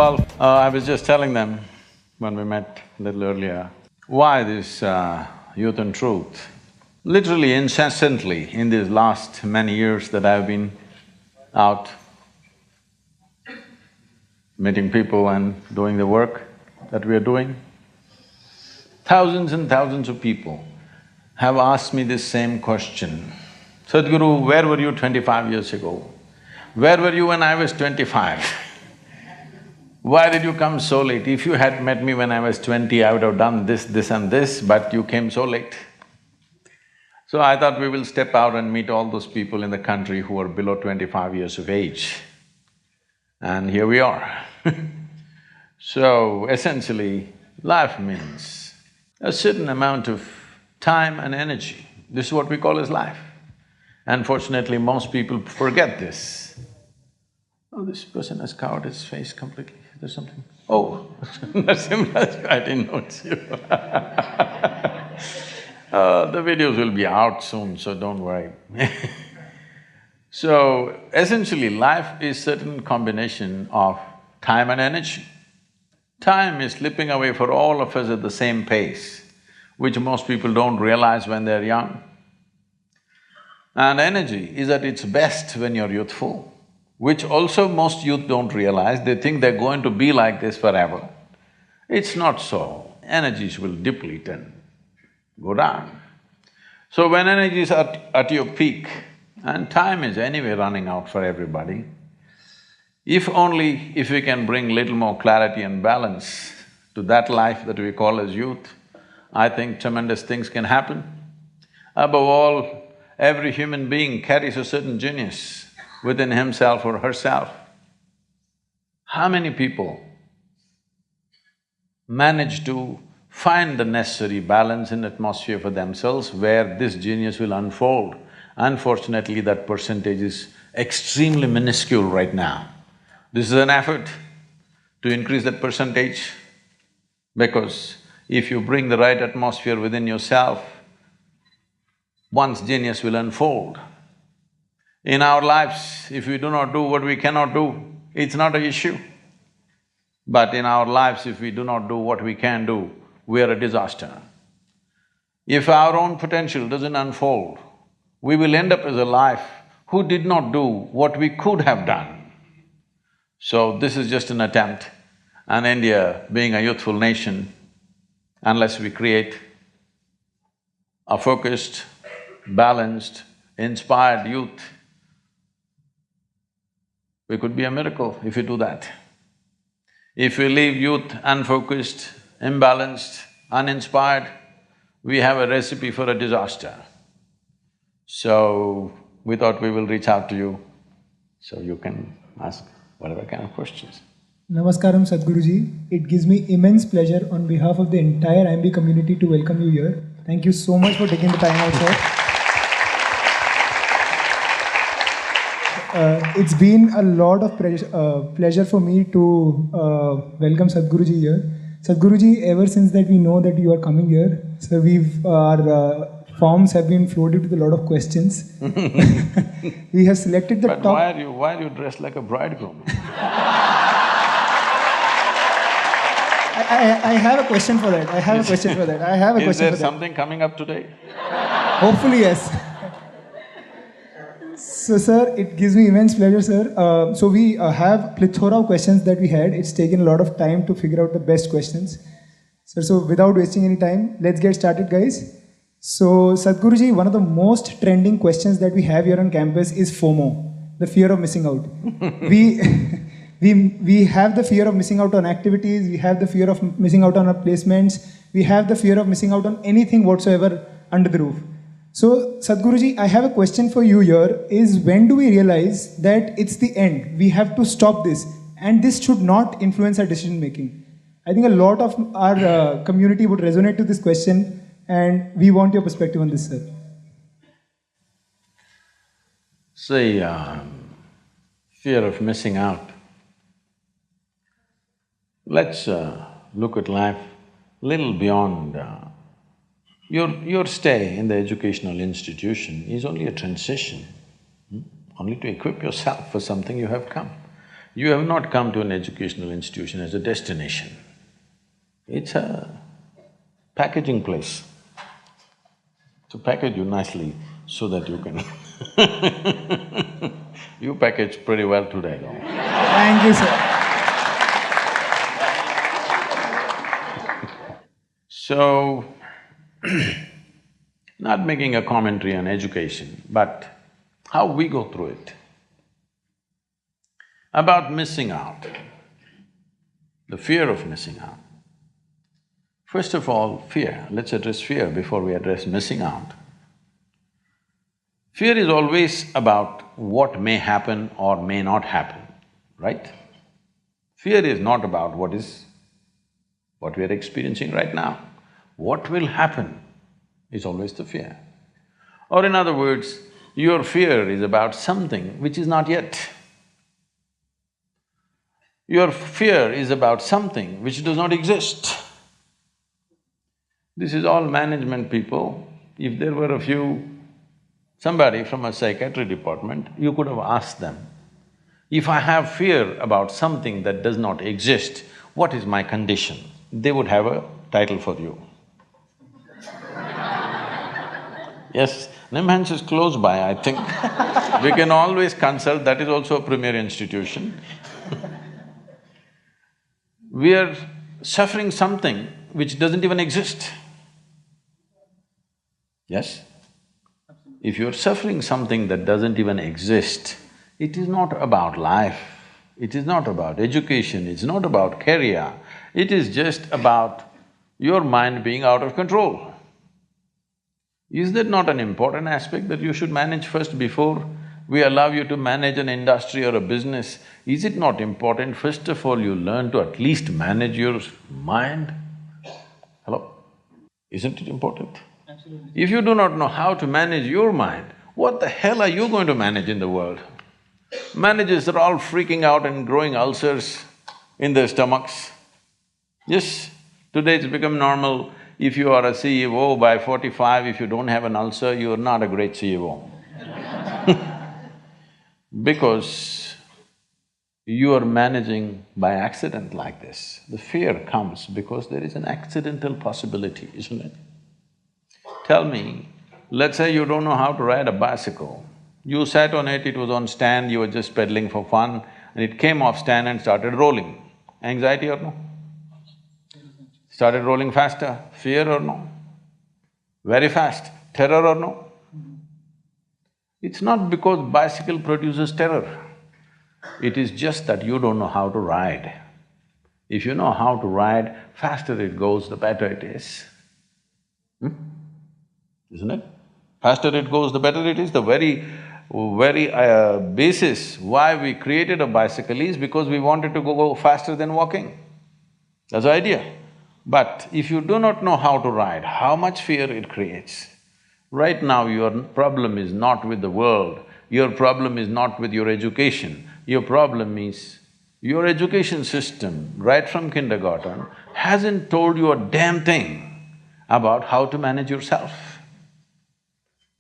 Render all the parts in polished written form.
I was just telling them when we met a little earlier, why this Youth and Truth? Literally incessantly in these last many years that I've been out meeting people and doing the work that we are doing, thousands and thousands of people have asked me this same question. Sadhguru, where were you 25 years ago? Where were you when I was 25? Why did you come so late? If you had met me when I was 20, I would have done this, this and this, but you came so late. So I thought we will step out and meet all those people in the country who are below 25 years of age. And here we are. So essentially, life means a certain amount of time and energy. This is what we call as life. Unfortunately, most people forget this. Oh, this person has covered his face completely. There's something… Oh, Selvaraj, I didn't notice you. The videos will be out soon, so don't worry. So, essentially, life is certain combination of time and energy. Time is slipping away for all of us at the same pace, which most people don't realize when they're young. And energy is at its best when you're youthful, which also most youth don't realize. They think they're going to be like this forever. It's not so. Energies will deplete and go down. So when energy is at your peak, and time is anyway running out for everybody, if we can bring little more clarity and balance to that life that we call as youth, I think tremendous things can happen. Above all, every human being carries a certain genius within himself or herself. How many people manage to find the necessary balance and atmosphere for themselves where this genius will unfold? Unfortunately, that percentage is extremely minuscule right now. This is an effort to increase that percentage, because if you bring the right atmosphere within yourself, one's genius will unfold. In our lives, if we do not do what we cannot do, it's not an issue. But in our lives, if we do not do what we can do, we are a disaster. If our own potential doesn't unfold, we will end up as a life who did not do what we could have done. So this is just an attempt, and India being a youthful nation, unless we create a focused, balanced, inspired youth, we could be a miracle if we do that. If we leave youth unfocused, imbalanced, uninspired, we have a recipe for a disaster. So, we thought we will reach out to you, so you can ask whatever kind of questions. Namaskaram Sadhguruji. It gives me immense pleasure on behalf of the entire IIM community to welcome you here. Thank you so much for taking the time out, sir. It's been a lot of pleasure for me to welcome Sadhguruji here. Sadhguruji, ever since that we know that you are coming here, so our forms have been floated with a lot of questions. We have selected the but top… why are you dressed like a bridegroom? I have a question for that. Is there something coming up today? Hopefully, yes. So, sir, it gives me immense pleasure, sir. So we have plethora of questions that we had. It's taken a lot of time to figure out the best questions. Sir, so without wasting any time, let's get started, guys. So, Sadhguruji, one of the most trending questions that we have here on campus is FOMO, the fear of missing out. We have the fear of missing out on activities, we have the fear of missing out on our placements, we have the fear of missing out on anything whatsoever under the roof. So, Sadhguruji, I have a question for you here, is when do we realize that it's the end? We have to stop this, and this should not influence our decision making. I think a lot of our community would resonate to this question, and we want your perspective on this, sir. See, fear of missing out. Let's look at life little beyond… Your stay in the educational institution is only a transition, only to equip yourself for something you have come. You have not come to an educational institution as a destination. It's a packaging place to package you nicely so that you can You packaged pretty well today, though. Thank you, sir. So, not making a commentary on education, but how we go through it. About missing out, the fear of missing out. First of all, fear. Let's address fear before we address missing out. Fear is always about what may happen or may not happen, right? Fear is not about what we are experiencing right now. What will happen is always the fear. Or in other words, your fear is about something which is not yet. Your fear is about something which does not exist. This is all management people. If there were somebody from a psychiatry department, you could have asked them, if I have fear about something that does not exist, what is my condition? They would have a title for you. Yes, NIMHANS is close by, I think. We can always consult, that is also a premier institution. We are suffering something which doesn't even exist. Yes? If you're suffering something that doesn't even exist, it is not about life, it is not about education, it's not about career, it is just about your mind being out of control. Is that not an important aspect that you should manage first before we allow you to manage an industry or a business? Is it not important, first of all, you learn to at least manage your mind? Hello? Isn't it important? Absolutely. If you do not know how to manage your mind, what the hell are you going to manage in the world? Managers are all freaking out and growing ulcers in their stomachs. Yes, today it's become normal. If you are a CEO by 45, if you don't have an ulcer, you are not a great CEO. Because you are managing by accident like this. The fear comes because there is an accidental possibility, isn't it? Tell me, let's say you don't know how to ride a bicycle. You sat on it, it was on stand, you were just pedaling for fun, and it came off stand and started rolling. Anxiety or no? Started rolling faster, fear or no? Very fast, terror or no? It's not because bicycle produces terror, it is just that you don't know how to ride. If you know how to ride, faster it goes, the better it is. Isn't it? Faster it goes, the better it is. The very basis why we created a bicycle is because we wanted to go faster than walking. That's the idea. But if you do not know how to ride, how much fear it creates. Right now your problem is not with the world, your problem is not with your education, your problem is your education system, right from kindergarten, hasn't told you a damn thing about how to manage yourself.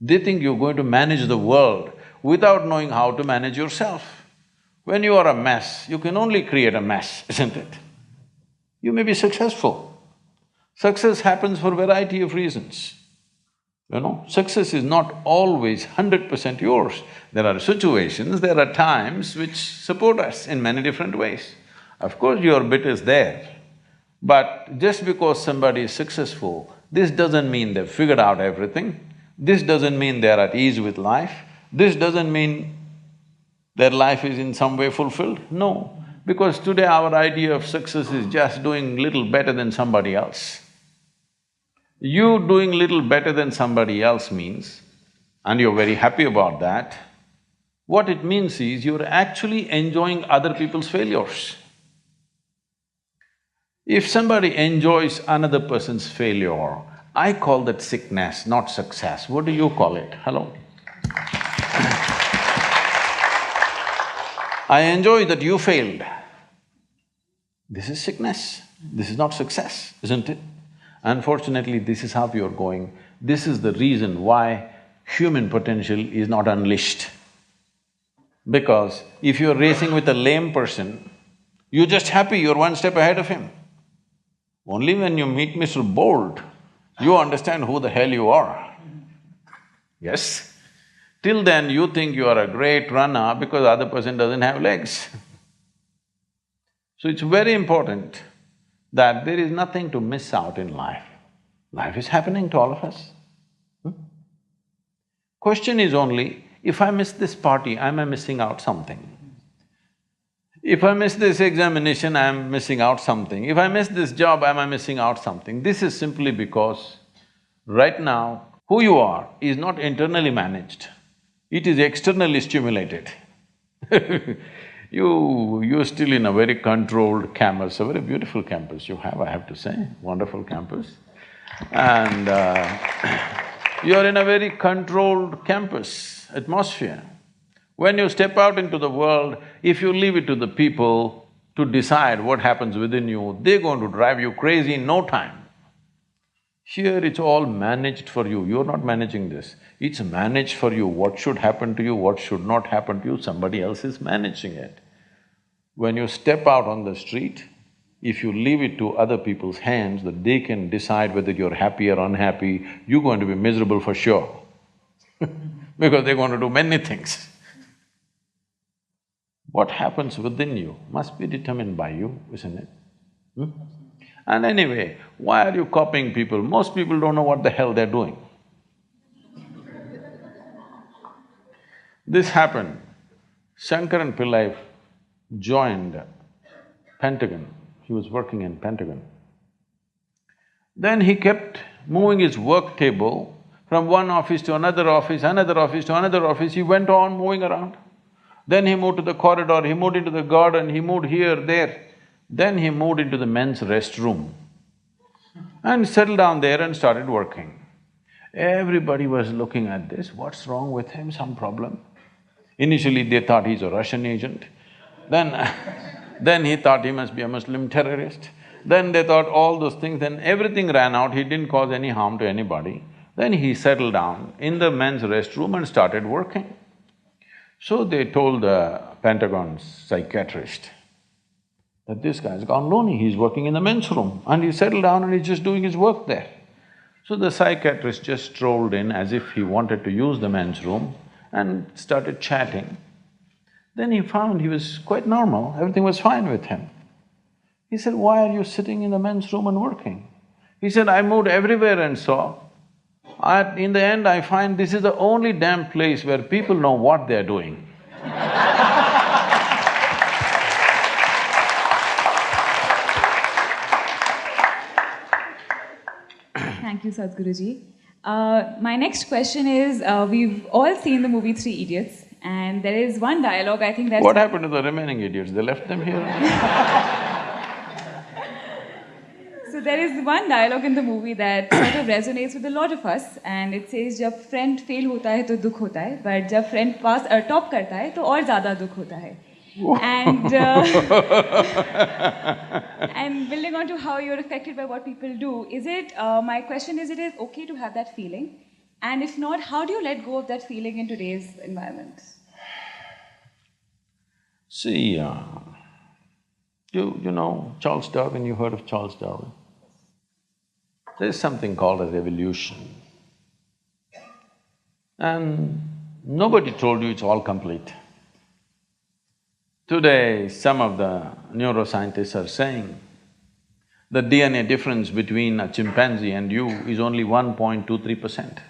They think you're going to manage the world without knowing how to manage yourself. When you are a mess, you can only create a mess, isn't it? You may be successful. Success happens for a variety of reasons. You know, success is not always 100% yours. There are situations, there are times which support us in many different ways. Of course, your bit is there, but just because somebody is successful, this doesn't mean they've figured out everything. This doesn't mean they're at ease with life. This doesn't mean their life is in some way fulfilled. No, because today our idea of success is just doing little better than somebody else. You doing little better than somebody else means, and you're very happy about that, what it means is you're actually enjoying other people's failures. If somebody enjoys another person's failure, I call that sickness, not success. What do you call it? Hello? I enjoy that you failed. This is sickness, this is not success, isn't it? Unfortunately, this is how you're going. This is the reason why human potential is not unleashed. Because if you're racing with a lame person, you're just happy you're one step ahead of him. Only when you meet Mr. Bolt, you understand who the hell you are. Yes? Till then, you think you are a great runner because the other person doesn't have legs. So it's very important that there is nothing to miss out in life. Life is happening to all of us. Question is only, if I miss this party, am I missing out something? If I miss this examination, I am missing out something. If I miss this job, am I missing out something? This is simply because right now, who you are is not internally managed, it is externally stimulated. You're still in a very controlled campus, a very beautiful campus you have, I have to say, wonderful campus. And you're in a very controlled campus atmosphere. When you step out into the world, if you leave it to the people to decide what happens within you, they're going to drive you crazy in no time. Here it's all managed for you, you're not managing this. It's managed for you, what should happen to you, what should not happen to you, somebody else is managing it. When you step out on the street, if you leave it to other people's hands that they can decide whether you're happy or unhappy, you're going to be miserable for sure because they're going to do many things. What happens within you must be determined by you, isn't it? And anyway, why are you copying people? Most people don't know what the hell they're doing. This happened. Shankaran Pillai joined Pentagon, he was working in Pentagon. Then he kept moving his work table from one office to another office, another office to another office, he went on moving around. Then he moved to the corridor, he moved into the garden, he moved here, there. Then he moved into the men's restroom and settled down there and started working. Everybody was looking at this, what's wrong with him, some problem? Initially they thought he's a Russian agent, then he thought he must be a Muslim terrorist, then they thought all those things, then everything ran out, he didn't cause any harm to anybody. Then he settled down in the men's restroom and started working. So they told the Pentagon's psychiatrist that this guy's gone loony, he's working in the men's room and he settled down and he's just doing his work there. So the psychiatrist just strolled in as if he wanted to use the men's room and started chatting. Then he found he was quite normal, everything was fine with him. He said, "Why are you sitting in the men's room and working?" He said, "I moved everywhere and saw. In the end, I find this is the only damn place where people know what they're doing." Thank you, Sadhguruji. My next question is, we've all seen the movie Three Idiots, and there is one dialogue I think that's… What happened to the remaining idiots? They left them here? So there is one dialogue in the movie that sort of resonates with a lot of us, and it says, "जब friend fail होता है तो दुख होता है, but जब friend top करता है तो और ज़्यादा दुख होता है." And building on to how you're affected by what people do, my question is, it is okay to have that feeling? And if not, how do you let go of that feeling in today's environment? See, you know Charles Darwin, you heard of Charles Darwin? There's something called as evolution. And nobody told you it's all complete. Today, some of the neuroscientists are saying the DNA difference between a chimpanzee and you is only 1.23%.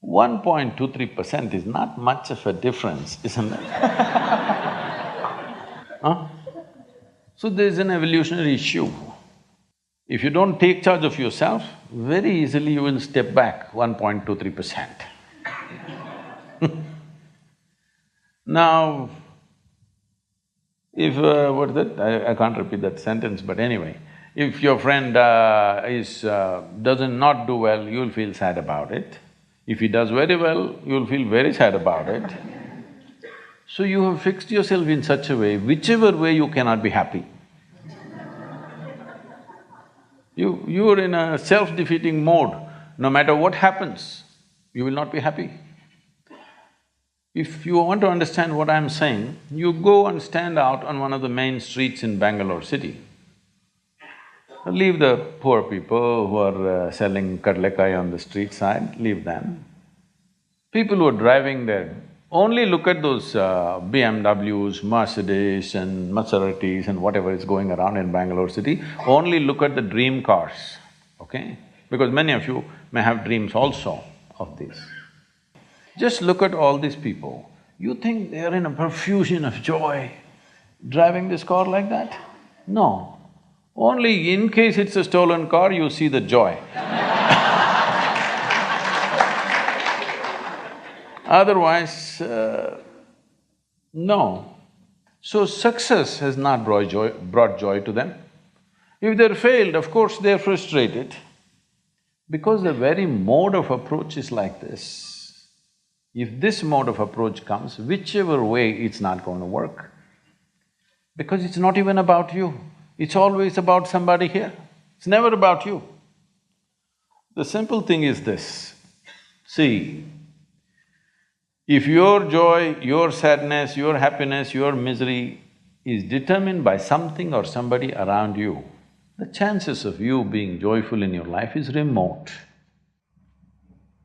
1.23% is not much of a difference, isn't it? Huh? So there's an evolutionary issue. If you don't take charge of yourself, very easily you will step back 1.23%. Now, if… what's that? I can't repeat that sentence, but anyway, if your friend doesn't not do well, you'll feel sad about it. If he does very well, you'll feel very sad about it. So you have fixed yourself in such a way, whichever way you cannot be happy. You're in a self-defeating mode. No matter what happens, you will not be happy. If you want to understand what I'm saying, you go and stand out on one of the main streets in Bangalore city. Leave the poor people who are selling kadlekai on the street side, leave them. People who are driving there, only look at those BMWs, Mercedes and Maseratis and whatever is going around in Bangalore city, only look at the dream cars, okay? Because many of you may have dreams also of this. Just look at all these people. You think they are in a profusion of joy driving this car like that? No. Only in case it's a stolen car, you see the joy. Otherwise, no. So success has not brought joy to them. If they're failed, of course they're frustrated. Because the very mode of approach is like this. If this mode of approach comes, whichever way, it's not going to work. Because it's not even about you. It's always about somebody here. It's never about you. The simple thing is this, see, if your joy, your sadness, your happiness, your misery is determined by something or somebody around you, the chances of you being joyful in your life is remote.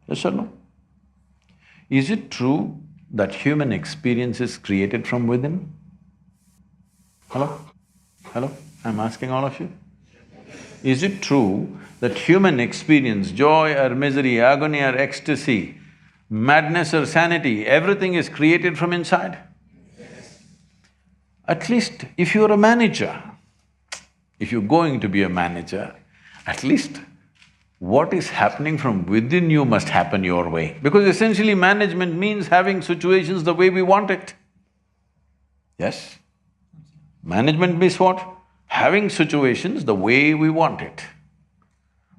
Yes or no? Is it true that human experience is created from within? Hello? Hello? I'm asking all of you. Is it true that human experience, joy or misery, agony or ecstasy, madness or sanity, everything is created from inside? At least if you're a manager, if you're going to be a manager, at least what is happening from within you must happen your way. Because essentially management means having situations the way we want it. Yes? Management means what? Having situations the way we want it.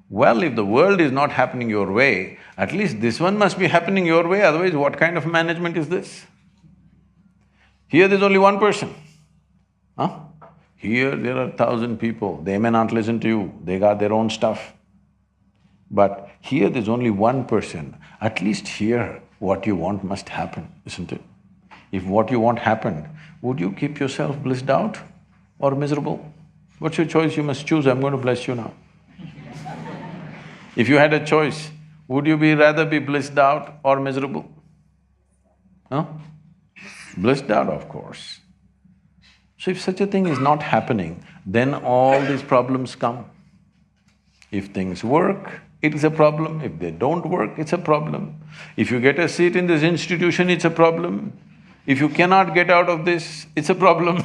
Well, if the world is not happening your way, at least this one must be happening your way, otherwise what kind of management is this? Here there's only one person, huh? Here there are 1,000 people, they may not listen to you, they got their own stuff. But here there's only one person, at least here what you want must happen, isn't it? If what you want happened, would you keep yourself blissed out or miserable? What's your choice? You must choose, I'm going to bless you now. If you had a choice, would you rather be blissed out or miserable? Huh? Blissed out, of course. So if such a thing is not happening, then all these problems come. If things work, it is a problem. If they don't work, it's a problem. If you get a seat in this institution, it's a problem. If you cannot get out of this, it's a problem.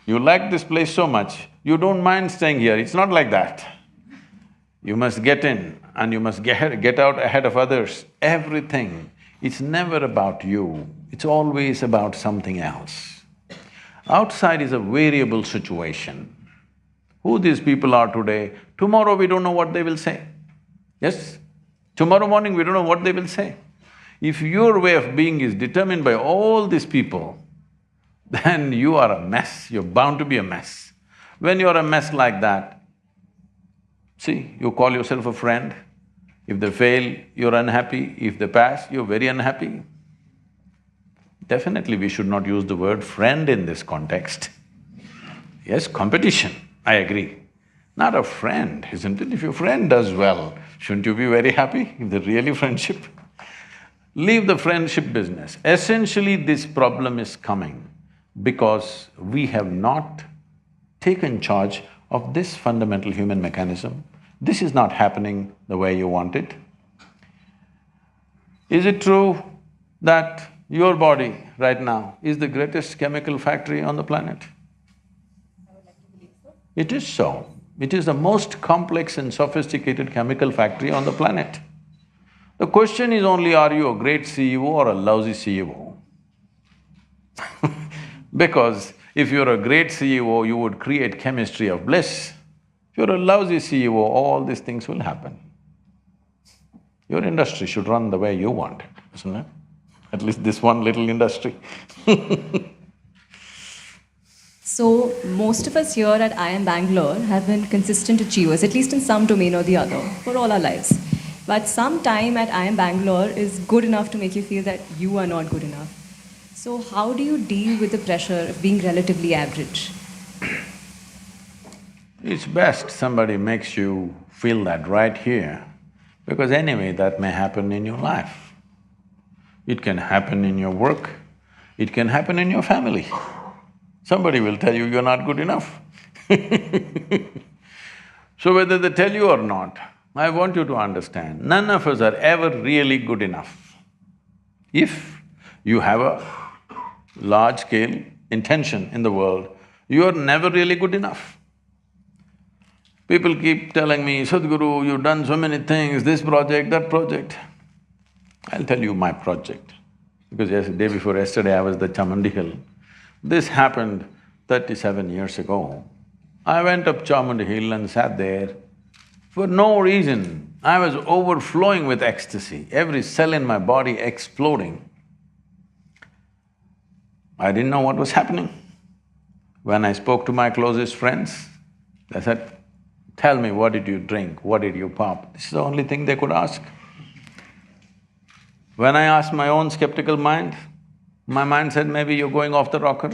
You like this place so much, you don't mind staying here, it's not like that. You must get in and you must get out ahead of others. Everything, it's never about you, it's always about something else. Outside is a variable situation. Who these people are today, tomorrow we don't know what they will say. Yes? Tomorrow morning we don't know what they will say. If your way of being is determined by all these people, then you are a mess, you're bound to be a mess. When you're a mess like that, see, you call yourself a friend. If they fail, you're unhappy. If they pass, you're very unhappy. Definitely we should not use the word friend in this context. Yes, competition, I agree. Not a friend, isn't it? If your friend does well, shouldn't you be very happy if they're really friendship? Leave the friendship business. Essentially, this problem is coming because we have not taken charge of this fundamental human mechanism. This is not happening the way you want it. Is it true that your body right now is the greatest chemical factory on the planet? It is so. It is the most complex and sophisticated chemical factory on the planet. The question is only, are you a great CEO or a lousy CEO? Because if you're a great CEO, you would create chemistry of bliss. If you're a lousy CEO, all these things will happen. Your industry should run the way you want it, isn't it? At least this one little industry. So, most of us here at IIM Bangalore have been consistent achievers, at least in some domain or the other, for all our lives. But some time at IIM Bangalore is good enough to make you feel that you are not good enough. So how do you deal with the pressure of being relatively average? It's best somebody makes you feel that right here, because anyway that may happen in your life. It can happen in your work, it can happen in your family. Somebody will tell you you're not good enough. So whether they tell you or not, I want you to understand, none of us are ever really good enough. If you have a large-scale intention in the world, you are never really good enough. People keep telling me, Sadhguru, you've done so many things, this project, that project. I'll tell you my project, because day before yesterday I was at Chamundi Hill. This happened 37 years ago. I went up Chamundi Hill and sat there. For no reason, I was overflowing with ecstasy, every cell in my body exploding. I didn't know what was happening. When I spoke to my closest friends, they said, tell me, what did you drink, what did you pop? This is the only thing they could ask. When I asked my own skeptical mind, my mind said, maybe you're going off the rocker.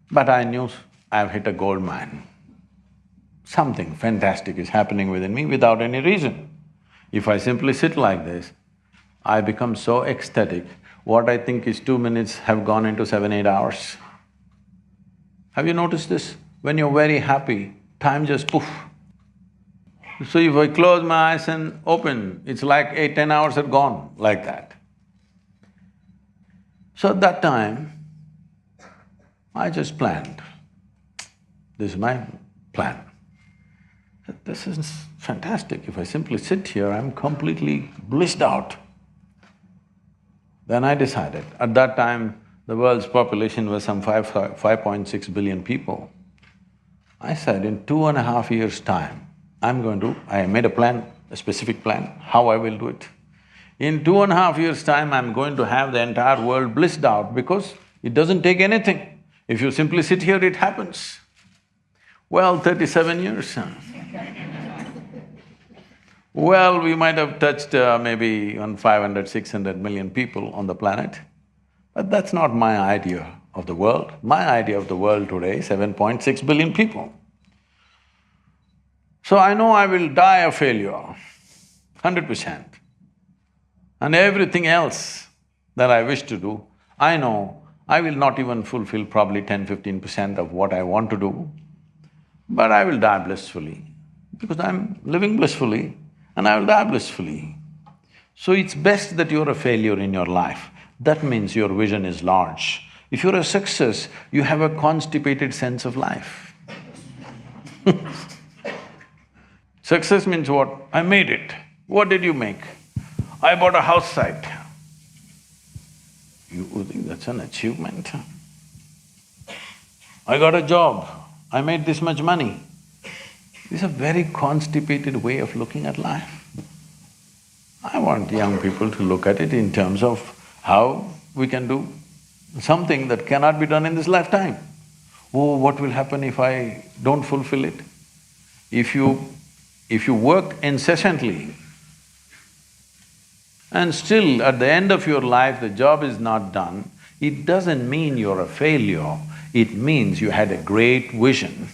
But I knew I've hit a gold mine. Something fantastic is happening within me without any reason. If I simply sit like this, I become so ecstatic, what I think is 2 minutes have gone into 7, 8 hours. Have you noticed this? When you're very happy, time just poof. So if I close my eyes and open, it's like 8, 10 hours are gone, like that. So at that time, I just planned, this is my plan. This is fantastic, if I simply sit here, I'm completely blissed out. Then I decided, at that time, the world's population was some 5.6 billion people. I said, in 2.5 years' time, I made a plan, a specific plan, how I will do it. In 2.5 years' time, I'm going to have the entire world blissed out because it doesn't take anything. If you simply sit here, it happens. Well, 37 years, Well, we might have touched maybe on 500, 600 million people on the planet, but that's not my idea of the world. My idea of the world today is 7.6 billion people. So I know I will die a failure, 100%. And everything else that I wish to do, I know I will not even fulfill probably 10–15% of what I want to do, but I will die blissfully, because I'm living blissfully and I will die blissfully. So it's best that you're a failure in your life. That means your vision is large. If you're a success, you have a constipated sense of life. Success means what? I made it. What did you make? I bought a house site. You think that's an achievement? I got a job. I made this much money. This is a very constipated way of looking at life. I want young people to look at it in terms of how we can do something that cannot be done in this lifetime. Oh, what will happen if I don't fulfill it? If you work incessantly and still at the end of your life the job is not done, it doesn't mean you're a failure, it means you had a great vision.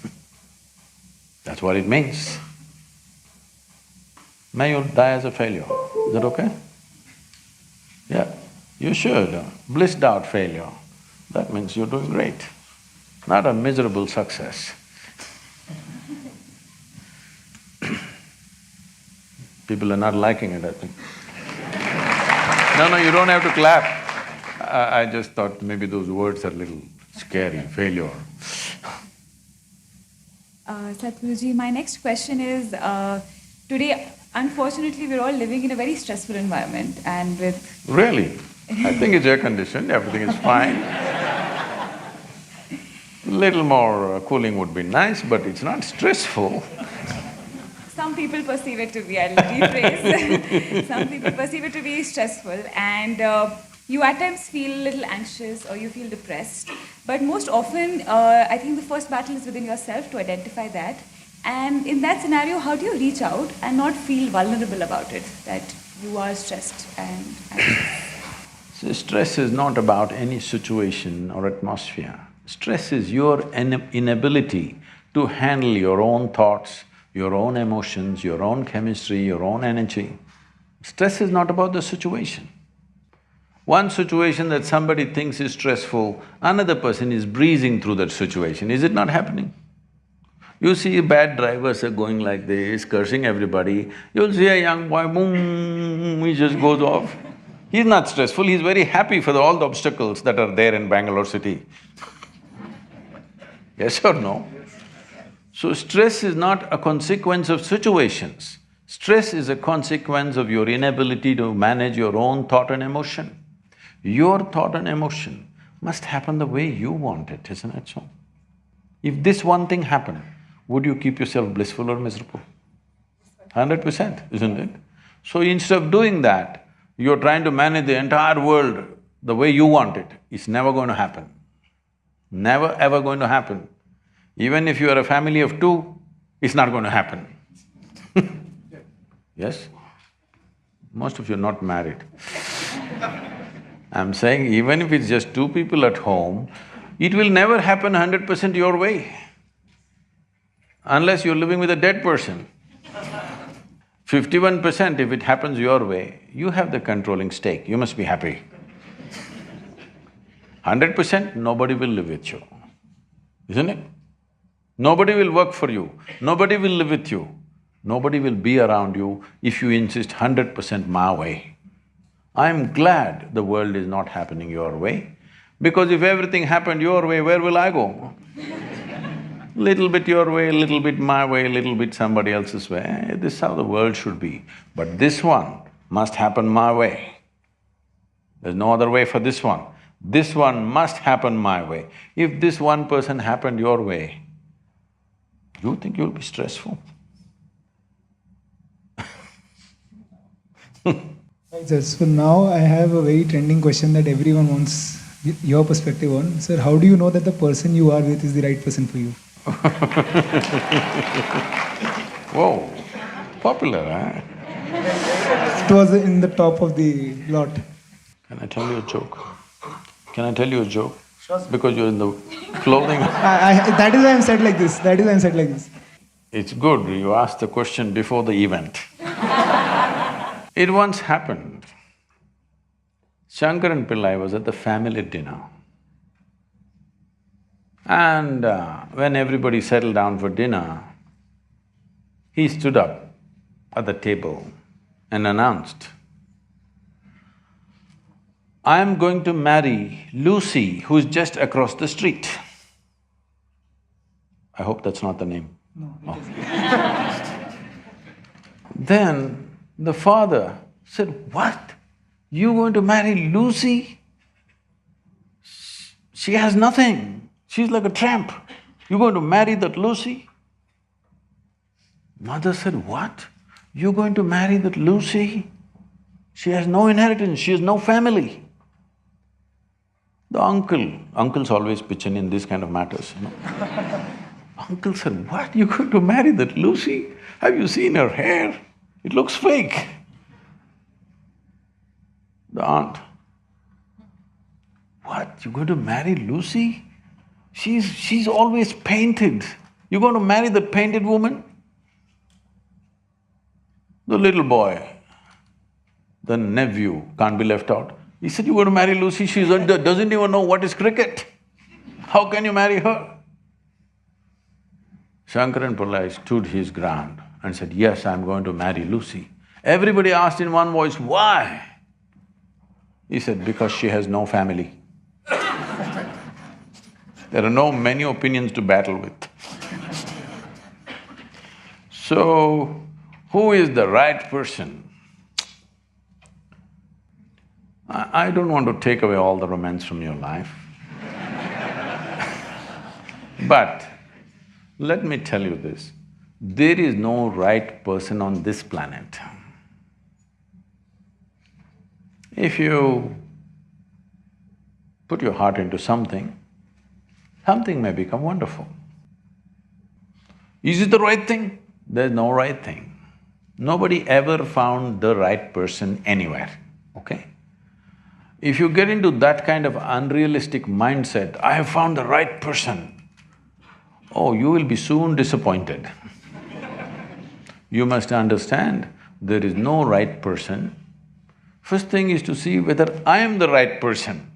That's what it means. May you die as a failure, is that okay? Yeah, you should. Blissed out failure, that means you're doing great, not a miserable success. People are not liking it, I think. No, you don't have to clap. I just thought maybe those words are a little scary, failure. Sadhguruji, my next question is, today, unfortunately, we're all living in a very stressful environment and with… Really? I think it's air-conditioned, everything is fine. Little more cooling would be nice, but it's not stressful. Some people perceive it to be, I'll rephrase. Some people perceive it to be stressful and you at times feel a little anxious or you feel depressed. But most often, I think the first battle is within yourself to identify that And in that scenario, how do you reach out and not feel vulnerable about it, that you are stressed and anxious? So stress is not about any situation or atmosphere. Stress is your inability to handle your own thoughts, your own emotions, your own chemistry, your own energy. Stress is not about the situation. One situation that somebody thinks is stressful, another person is breezing through that situation. Is it not happening? You see bad drivers are going like this, cursing everybody. You'll see a young boy, boom, he just goes off. He's not stressful, he's very happy for all the obstacles that are there in Bangalore city. Yes or no? So stress is not a consequence of situations. Stress is a consequence of your inability to manage your own thought and emotion. Your thought and emotion must happen the way you want it, isn't it so? If this one thing happened, would you keep yourself blissful or miserable? 100%, isn't it? So instead of doing that, you're trying to manage the entire world the way you want it. It's never going to happen. Never ever going to happen. Even if you are a family of two, it's not going to happen. Yes? Most of you are not married. I'm saying even if it's just two people at home, it will never happen 100% your way, unless you're living with a dead person. 51% if it happens your way, you have the controlling stake, you must be happy. 100%, nobody will live with you, isn't it? Nobody will work for you, nobody will live with you, nobody will be around you if you insist 100% my way. I'm glad the world is not happening your way, because if everything happened your way, where will I go? Little bit your way, little bit my way, little bit somebody else's way, this is how the world should be. But this one must happen my way. There's no other way for this one. This one must happen my way. If this one person happened your way, you think you'll be stressful? Right, sir. So now I have a very trending question that everyone wants your perspective on. Sir, how do you know that the person you are with is the right person for you? Whoa, popular, huh? It was in the top of the lot. Can I tell you a joke? Can I tell you a joke? Sure. Because you're in the clothing… That is why I'm said like this, that is why I'm said like this. It's good you asked the question before the event. It once happened, Shankaran Pillai was at the family dinner. And when everybody settled down for dinner, he stood up at the table and announced, "I am going to marry Lucy, who's just across the street." I hope that's not the name. No, Oh. Then the father said, "What? You going to marry Lucy? She has nothing. She's like a tramp. You're going to marry that Lucy?" Mother said, "What? You're going to marry that Lucy? She has no inheritance, she has no family." The uncles always pitch in these kind of matters, you know. Uncle said, "What? You're going to marry that Lucy? Have you seen her hair? It looks fake." The aunt, "What? You're going to marry Lucy? She's always painted. You're going to marry that painted woman?" The little boy, the nephew, can't be left out. He said, "You're going to marry Lucy, she doesn't even know what is cricket. How can you marry her?" Shankaran Pillai stood his ground and said, "Yes, I'm going to marry Lucy." Everybody asked in one voice, "Why?" He said, "Because she has no family." There are no many opinions to battle with. So, who is the right person? I don't want to take away all the romance from your life. But let me tell you this, there is no right person on this planet. If you put your heart into something, something may become wonderful. Is it the right thing? There's no right thing. Nobody ever found the right person anywhere, okay? If you get into that kind of unrealistic mindset, I have found the right person, oh, you will be soon disappointed. You must understand, there is no right person. First thing is to see whether I am the right person.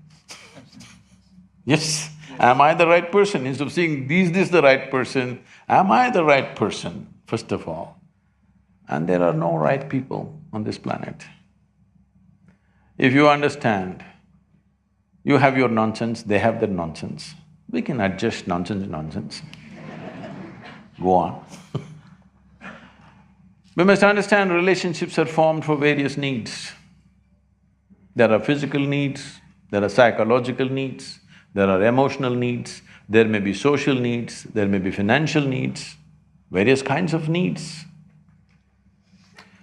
Yes, am I the right person? Instead of seeing, is this the right person? Am I the right person, first of all? And there are no right people on this planet. If you understand, you have your nonsense, they have their nonsense, we can adjust nonsense. Go on. We must understand relationships are formed for various needs. There are physical needs, there are psychological needs, there are emotional needs, there may be social needs, there may be financial needs, various kinds of needs.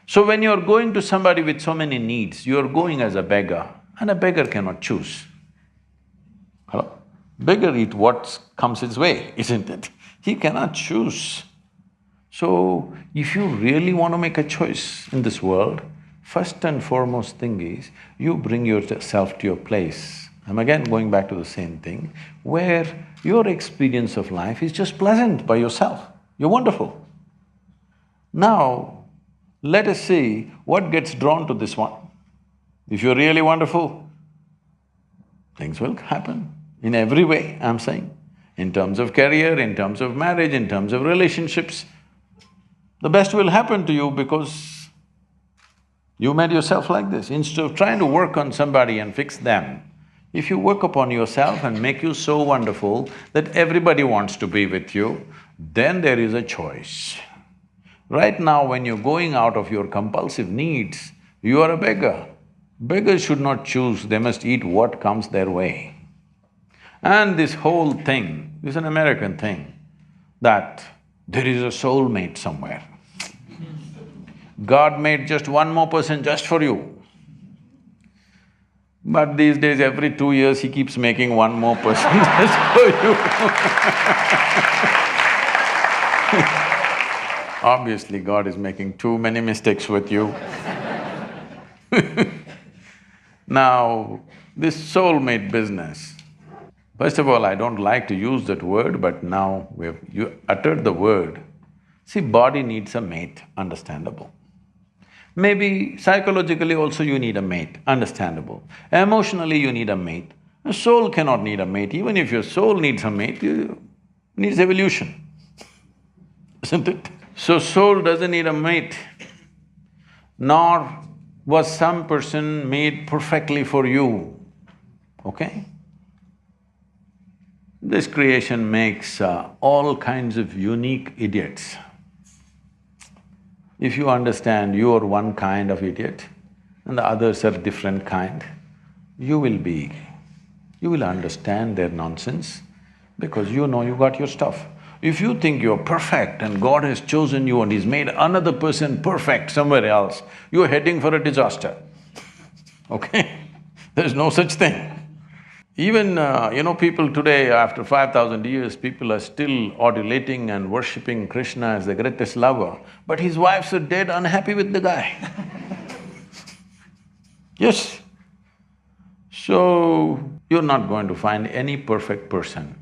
So when you're going to somebody with so many needs, you're going as a beggar, and a beggar cannot choose. Hello? Beggar eat what comes his way, isn't it? He cannot choose. So, if you really want to make a choice in this world, first and foremost thing is, you bring yourself to your place. I'm again going back to the same thing, where your experience of life is just pleasant by yourself. You're wonderful. Now, let us see what gets drawn to this one. If you're really wonderful, things will happen in every way, I'm saying. In terms of career, in terms of marriage, in terms of relationships, the best will happen to you because you made yourself like this. Instead of trying to work on somebody and fix them, if you work upon yourself and make you so wonderful that everybody wants to be with you, then there is a choice. Right now, when you're going out of your compulsive needs, you are a beggar. Beggars should not choose, they must eat what comes their way. And this whole thing is an American thing, that there is a soulmate somewhere. God made just one more person just for you. But these days, every 2 years, he keeps making one more person just for you. Obviously, God is making too many mistakes with you. Now, this soulmate business, first of all, I don't like to use that word, but now you uttered the word. See, body needs a mate, understandable. Maybe psychologically also you need a mate, understandable. Emotionally you need a mate. A soul cannot need a mate. Even if your soul needs a mate, it needs evolution, isn't it? So soul doesn't need a mate, nor was some person made perfectly for you, okay? This creation makes all kinds of unique idiots. If you understand you are one kind of idiot and the others are different kind, you will understand their nonsense because you know you got your stuff. If you think you're perfect and God has chosen you and He's made another person perfect somewhere else, you're heading for a disaster, okay? There's no such thing. Even, people today, after 5,000 years, people are still adulating and worshipping Krishna as the greatest lover, but his wives are dead unhappy with the guy. Yes. So, you're not going to find any perfect person.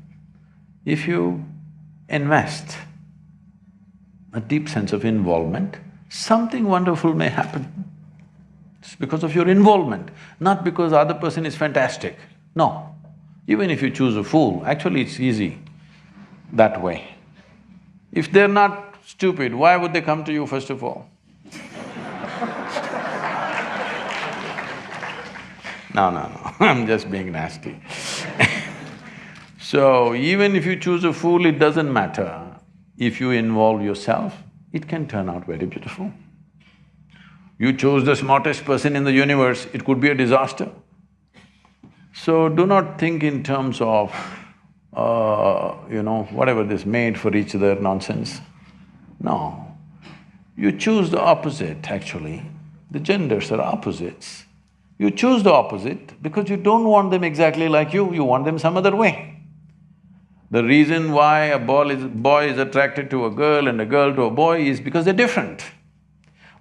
If you invest a deep sense of involvement, something wonderful may happen. It's because of your involvement, not because the other person is fantastic. No, even if you choose a fool, actually it's easy that way. If they're not stupid, why would they come to you first of all? No, I'm just being nasty. So, even if you choose a fool, it doesn't matter. If you involve yourself, it can turn out very beautiful. You chose the smartest person in the universe, it could be a disaster. So do not think in terms of, whatever this made for each other nonsense. No, you choose the opposite actually. The genders are opposites. You choose the opposite because you don't want them exactly like you want them some other way. The reason why a boy is attracted to a girl and a girl to a boy is because they're different.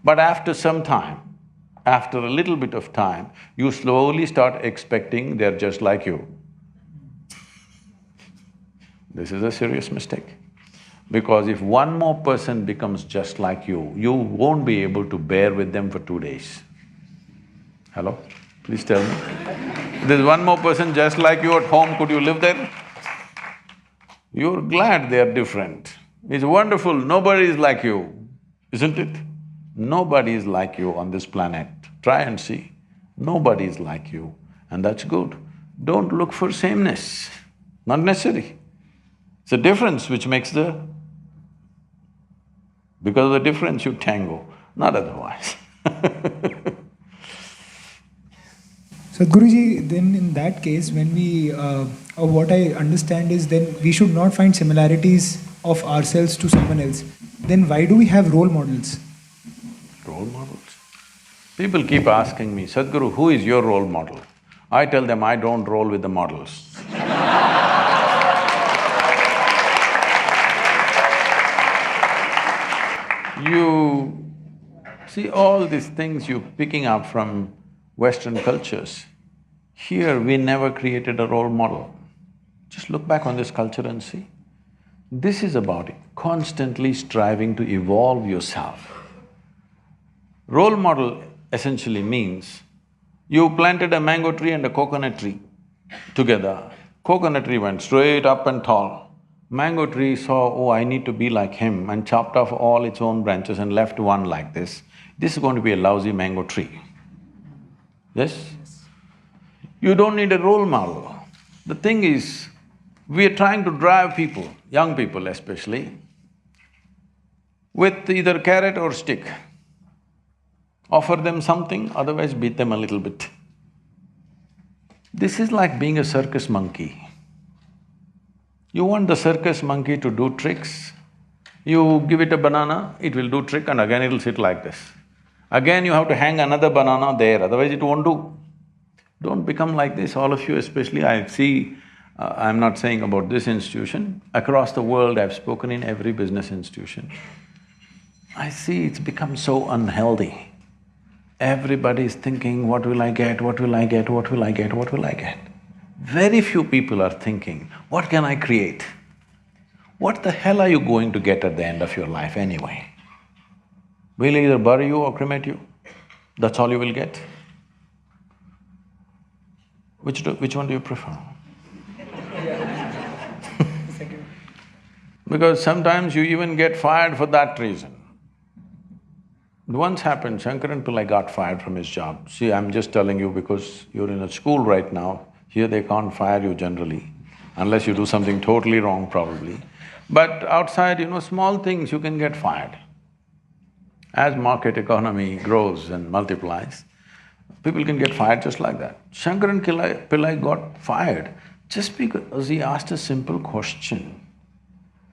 But after some time, after a little bit of time, you slowly start expecting they're just like you. This is a serious mistake. Because if one more person becomes just like you won't be able to bear with them for 2 days. Hello? Please tell me. There's one more person just like you at home, could you live there? You're glad they're different. It's wonderful, nobody is like you, isn't it? Nobody is like you on this planet. Try and see. Nobody is like you, and that's good. Don't look for sameness, not necessary. It's a difference which makes the… Because of the difference you tango, not otherwise. Sadhguruji, then in that case, when we… what I understand is then we should not find similarities of ourselves to someone else. Then why do we have role models? Role models? People keep asking me, Sadhguru, who is your role model? I tell them, I don't roll with the models. You see all these things you're picking up from Western cultures. Here we never created a role model. Just look back on this culture and see. This is about constantly striving to evolve yourself. Role model essentially means you planted a mango tree and a coconut tree together. Coconut tree went straight up and tall. Mango tree saw, oh, I need to be like him, and chopped off all its own branches and left one like this. This is going to be a lousy mango tree. Yes? You don't need a role model. The thing is, we are trying to drive people, young people especially, with either carrot or stick. Offer them something, otherwise beat them a little bit. This is like being a circus monkey. You want the circus monkey to do tricks, you give it a banana, it will do trick and again it'll sit like this. Again you have to hang another banana there, otherwise it won't do. Don't become like this, all of you especially. I see, I'm not saying about this institution, across the world I've spoken in every business institution. I see it's become so unhealthy. Everybody is thinking, what will I get, what will I get, what will I get, what will I get? Very few people are thinking, what can I create? What the hell are you going to get at the end of your life anyway? We'll either bury you or cremate you, that's all you will get. Which one do you prefer? Because sometimes you even get fired for that reason. Once happened, Shankaran Pillai got fired from his job. See, I'm just telling you because you're in a school right now, here they can't fire you generally, unless you do something totally wrong probably. But outside, small things you can get fired. As market economy grows and multiplies, people can get fired just like that. Shankaran Pillai got fired just because he asked a simple question,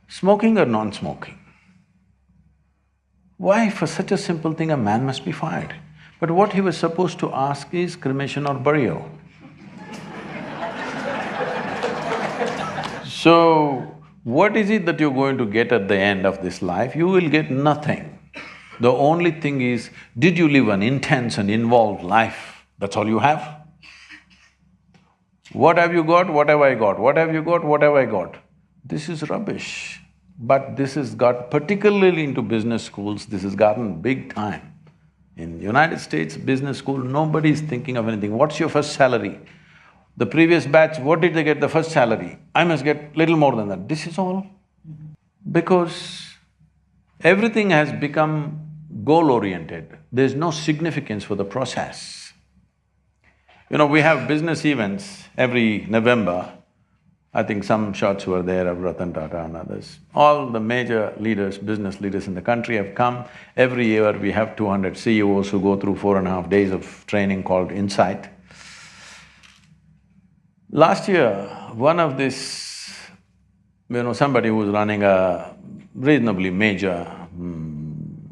smoking or non-smoking? Why for such a simple thing a man must be fired? But what he was supposed to ask is cremation or burial. So, what is it that you're going to get at the end of this life? You will get nothing. The only thing is, did you live an intense and involved life? That's all you have. What have you got? What have I got? What have you got? What have I got? This is rubbish. But this has got, particularly into business schools, this has gotten big time. In United States, business school, nobody is thinking of anything. What's your first salary? The previous batch, what did they get the first salary? I must get little more than that. This is all. Because everything has become goal-oriented. There's no significance for the process. We have business events every November. I think some shots were there of Ratan Tata and others. All the major leaders, business leaders in the country have come. Every year we have 200 CEOs who go through 4.5 days of training called Insight. Last year, one of this, somebody who was running a reasonably major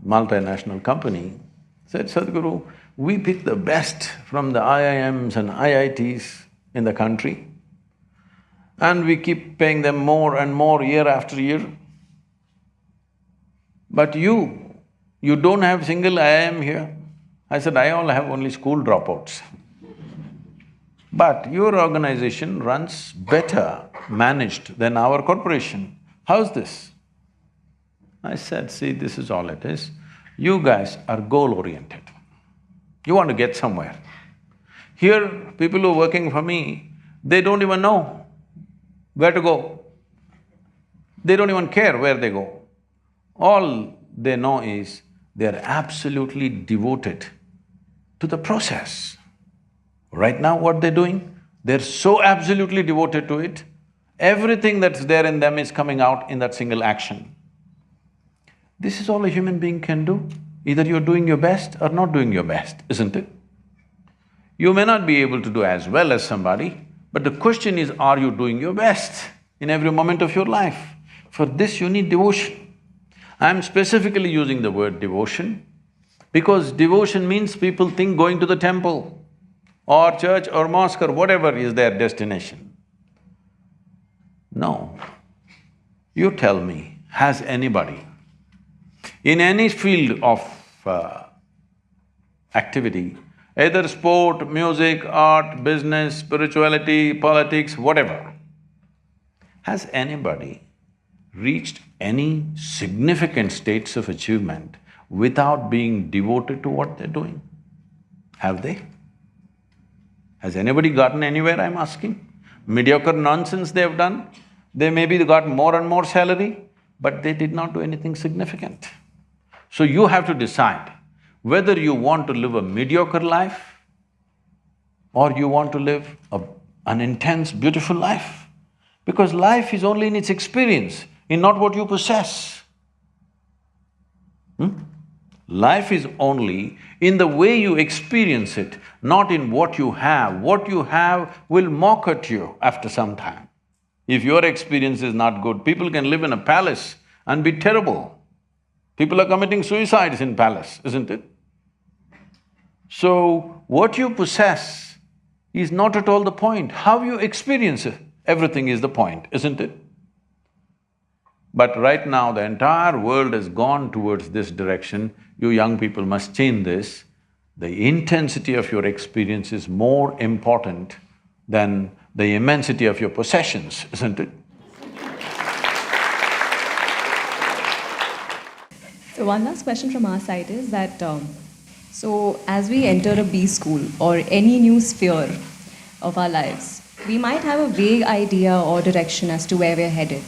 multinational company said, Sadhguru, we pick the best from the IIMs and IITs in the country, and we keep paying them more and more year after year. But you don't have single IIM here. I said, I all have only school dropouts. But your organization runs better managed than our corporation. How's this? I said, see, this is all it is. You guys are goal-oriented. You want to get somewhere. Here, people who are working for me, they don't even know where to go. They don't even care where they go. All they know is they're absolutely devoted to the process. Right now, what they're doing, they're so absolutely devoted to it, everything that's there in them is coming out in that single action. This is all a human being can do. Either you're doing your best or not doing your best, isn't it? You may not be able to do as well as somebody, but the question is, are you doing your best in every moment of your life? For this, you need devotion. I'm specifically using the word devotion because devotion means people think going to the temple or church or mosque or whatever is their destination. No. You tell me, has anybody in any field of activity, either sport, music, art, business, spirituality, politics, whatever, has anybody reached any significant states of achievement without being devoted to what they're doing? Have they? Has anybody gotten anywhere, I'm asking? Mediocre nonsense they've done, they maybe got more and more salary, but they did not do anything significant. So you have to decide whether you want to live a mediocre life or you want to live an intense, beautiful life. Because life is only in its experience, in not what you possess. Life is only in the way you experience it, not in what you have. What you have will mock at you after some time. If your experience is not good, people can live in a palace and be terrible. People are committing suicides in palace, isn't it? So, what you possess is not at all the point. How you experience it, everything is the point, isn't it? But right now, the entire world has gone towards this direction. You young people must change this. The intensity of your experience is more important than the immensity of your possessions, isn't it? So one last question from our side is that, so as we enter a B school or any new sphere of our lives, we might have a vague idea or direction as to where we're headed.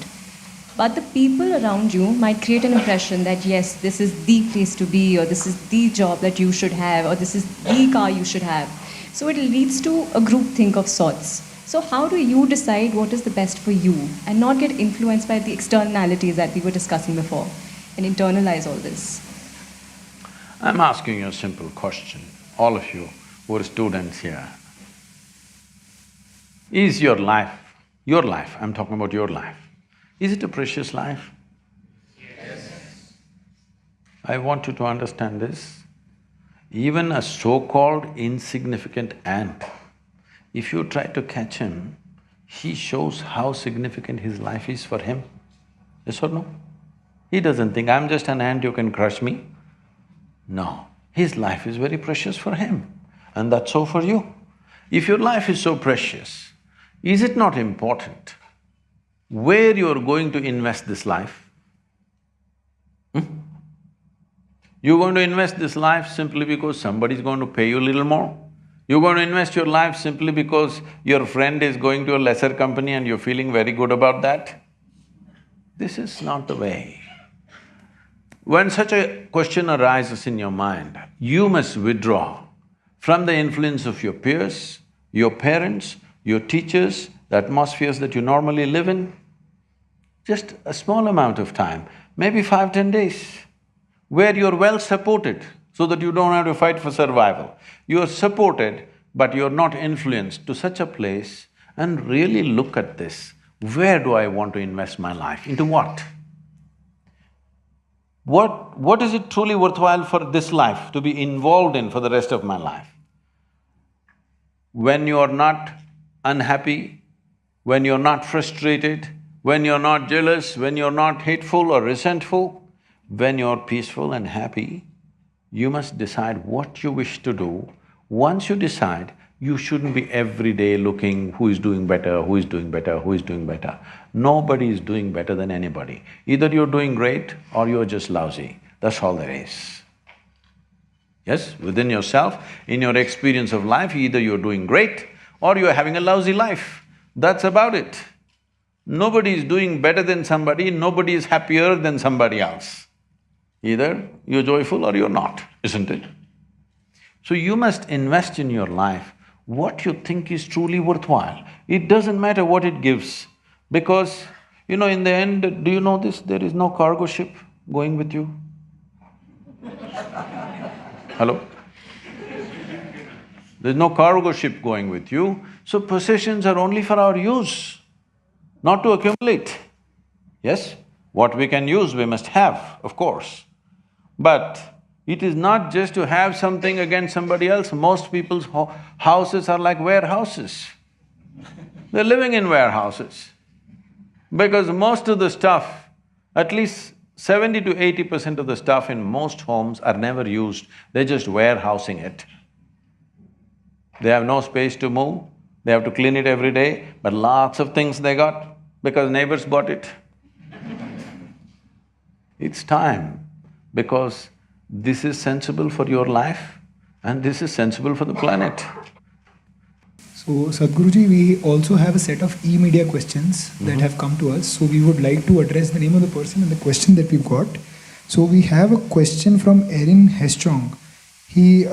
But the people around you might create an impression that yes, this is the place to be, or this is the job that you should have, or this is the car you should have. So it leads to a groupthink of sorts. So how do you decide what is the best for you and not get influenced by the externalities that we were discussing before and internalize all this? I'm asking you a simple question, all of you who are students here. Is your life, I'm talking about your life, is it a precious life? Yes. I want you to understand this. Even a so-called insignificant ant, if you try to catch him, he shows how significant his life is for him. Yes or no? He doesn't think, I'm just an ant, you can crush me. No, his life is very precious for him, and that's so for you. If your life is so precious, is it not important where you're going to invest this life? You're going to invest this life simply because somebody's going to pay you a little more? You're going to invest your life simply because your friend is going to a lesser company and you're feeling very good about that? This is not the way. When such a question arises in your mind, you must withdraw from the influence of your peers, your parents, your teachers, the atmospheres that you normally live in. Just a small amount of time, maybe 5–10 days, where you're well supported so that you don't have to fight for survival. You're supported, but you're not influenced, to such a place and really look at this. Where do I want to invest my life? Into what? What is it truly worthwhile for this life to be involved in for the rest of my life? When you are not unhappy when you're not frustrated, when you're not jealous, when you're not hateful or resentful, when you're peaceful and happy, you must decide what you wish to do. Once you decide, you shouldn't be every day looking who is doing better, who is doing better, who is doing better. Nobody is doing better than anybody. Either you're doing great or you're just lousy, that's all there is. Yes, within yourself, in your experience of life, either you're doing great or you're having a lousy life. That's about it. Nobody is doing better than somebody, nobody is happier than somebody else. Either you're joyful or you're not, isn't it? So you must invest in your life what you think is truly worthwhile. It doesn't matter what it gives, because, in the end, do you know this? There is no cargo ship going with you. Hello? There's no cargo ship going with you, so possessions are only for our use, not to accumulate. Yes, what we can use, we must have, of course. But it is not just to have something against somebody else. Most people's houses are like warehouses. They're living in warehouses. Because most of the stuff, at least 70 to 80% of the stuff in most homes are never used, they're just warehousing it. They have no space to move, they have to clean it every day, but lots of things they got because neighbors bought it. It's time, because this is sensible for your life and this is sensible for the planet. So, Sadhguruji, we also have a set of e-media questions that have come to us. So, we would like to address the name of the person and the question that we've got. So, we have a question from Erin Hestrong. He,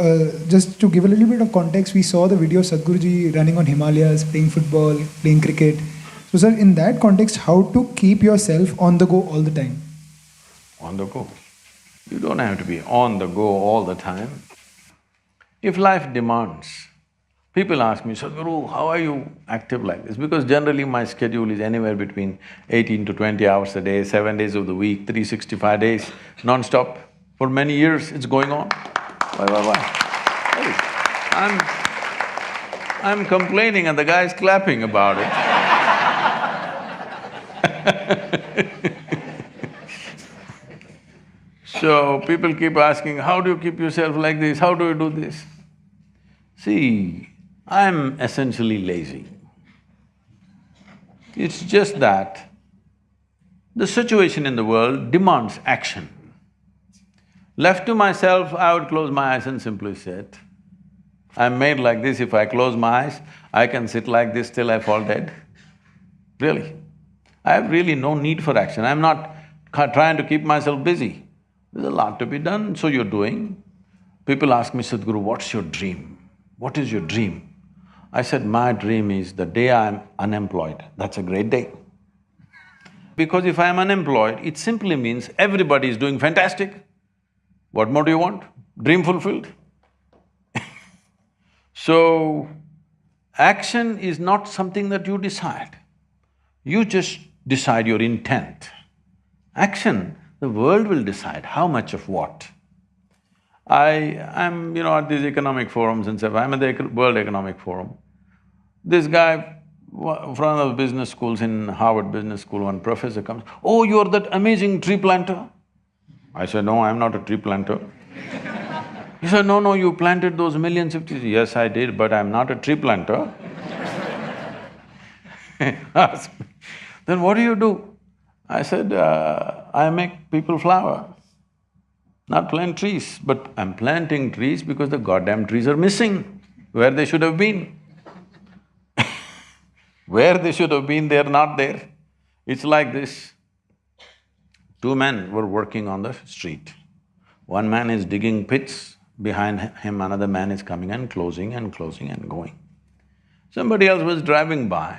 just to give a little bit of context, we saw the video of Sadhguruji running on Himalayas, playing football, playing cricket. So, sir, in that context, how to keep yourself on the go all the time? On the go. You don't have to be on the go all the time. If life demands, people ask me, Sadhguru, how are you active like this? Because generally my schedule is anywhere between 18 to 20 hours a day, 7 days of the week, 365 days, non-stop. For many years it's going on. Why? I'm complaining and the guy's clapping about it. So people keep asking, how do you keep yourself like this, how do you do this? See, I'm essentially lazy. It's just that the situation in the world demands action. Left to myself, I would close my eyes and simply sit. I'm made like this, if I close my eyes, I can sit like this till I fall dead. Really. I have really no need for action, I'm not trying to keep myself busy. There's a lot to be done, so you're doing. People ask me, Sadhguru, what's your dream? What is your dream? I said, my dream is the day I'm unemployed, that's a great day. Because if I'm unemployed, it simply means everybody is doing fantastic. What more do you want? Dream fulfilled. So, action is not something that you decide. You just decide your intent. Action, the world will decide how much of what. I'm, at these economic forums and stuff, I'm at the World Economic Forum. This guy, from one of the business schools in Harvard Business School, one professor comes, oh, you're that amazing tree planter. I said, no, I'm not a tree planter. He said, no, you planted those millions of trees. Yes, I did, but I'm not a tree planter. Asked me, then what do you do? I said, I make people flower, not plant trees, but I'm planting trees because the goddamn trees are missing where they should have been. Where they should have been, they're not there. It's like this. Two men were working on the street. One man is digging pits, behind him another man is coming and closing and going. Somebody else was driving by,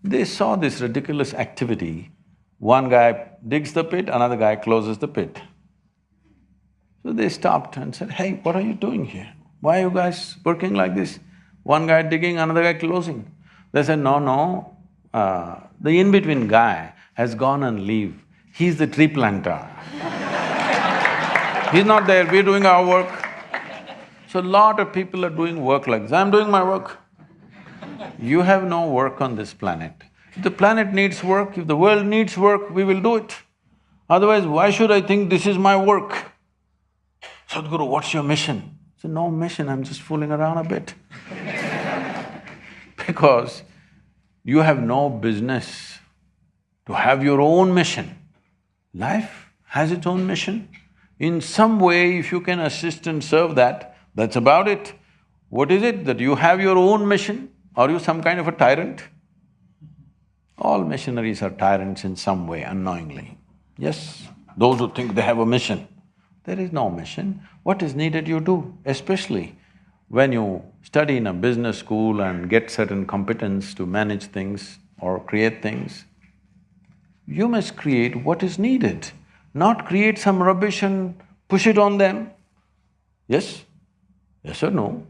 they saw this ridiculous activity. One guy digs the pit, another guy closes the pit. So they stopped and said, hey, what are you doing here? Why are you guys working like this? One guy digging, another guy closing. They said, no, the in-between guy has gone on leave. He's the tree planter. He's not there, we're doing our work. So lot of people are doing work like this. I'm doing my work. You have no work on this planet. If the planet needs work, if the world needs work, we will do it. Otherwise, why should I think this is my work? Sadhguru, what's your mission? I said, no mission, I'm just fooling around a bit. Because you have no business to have your own mission. Life has its own mission. In some way, if you can assist and serve that, that's about it. What is it that you have your own mission? Are you some kind of a tyrant? All missionaries are tyrants in some way, unknowingly. Yes, those who think they have a mission. There is no mission. What is needed you do, especially when you study in a business school and get certain competence to manage things or create things. You must create what is needed, not create some rubbish and push it on them. Yes? Yes or no?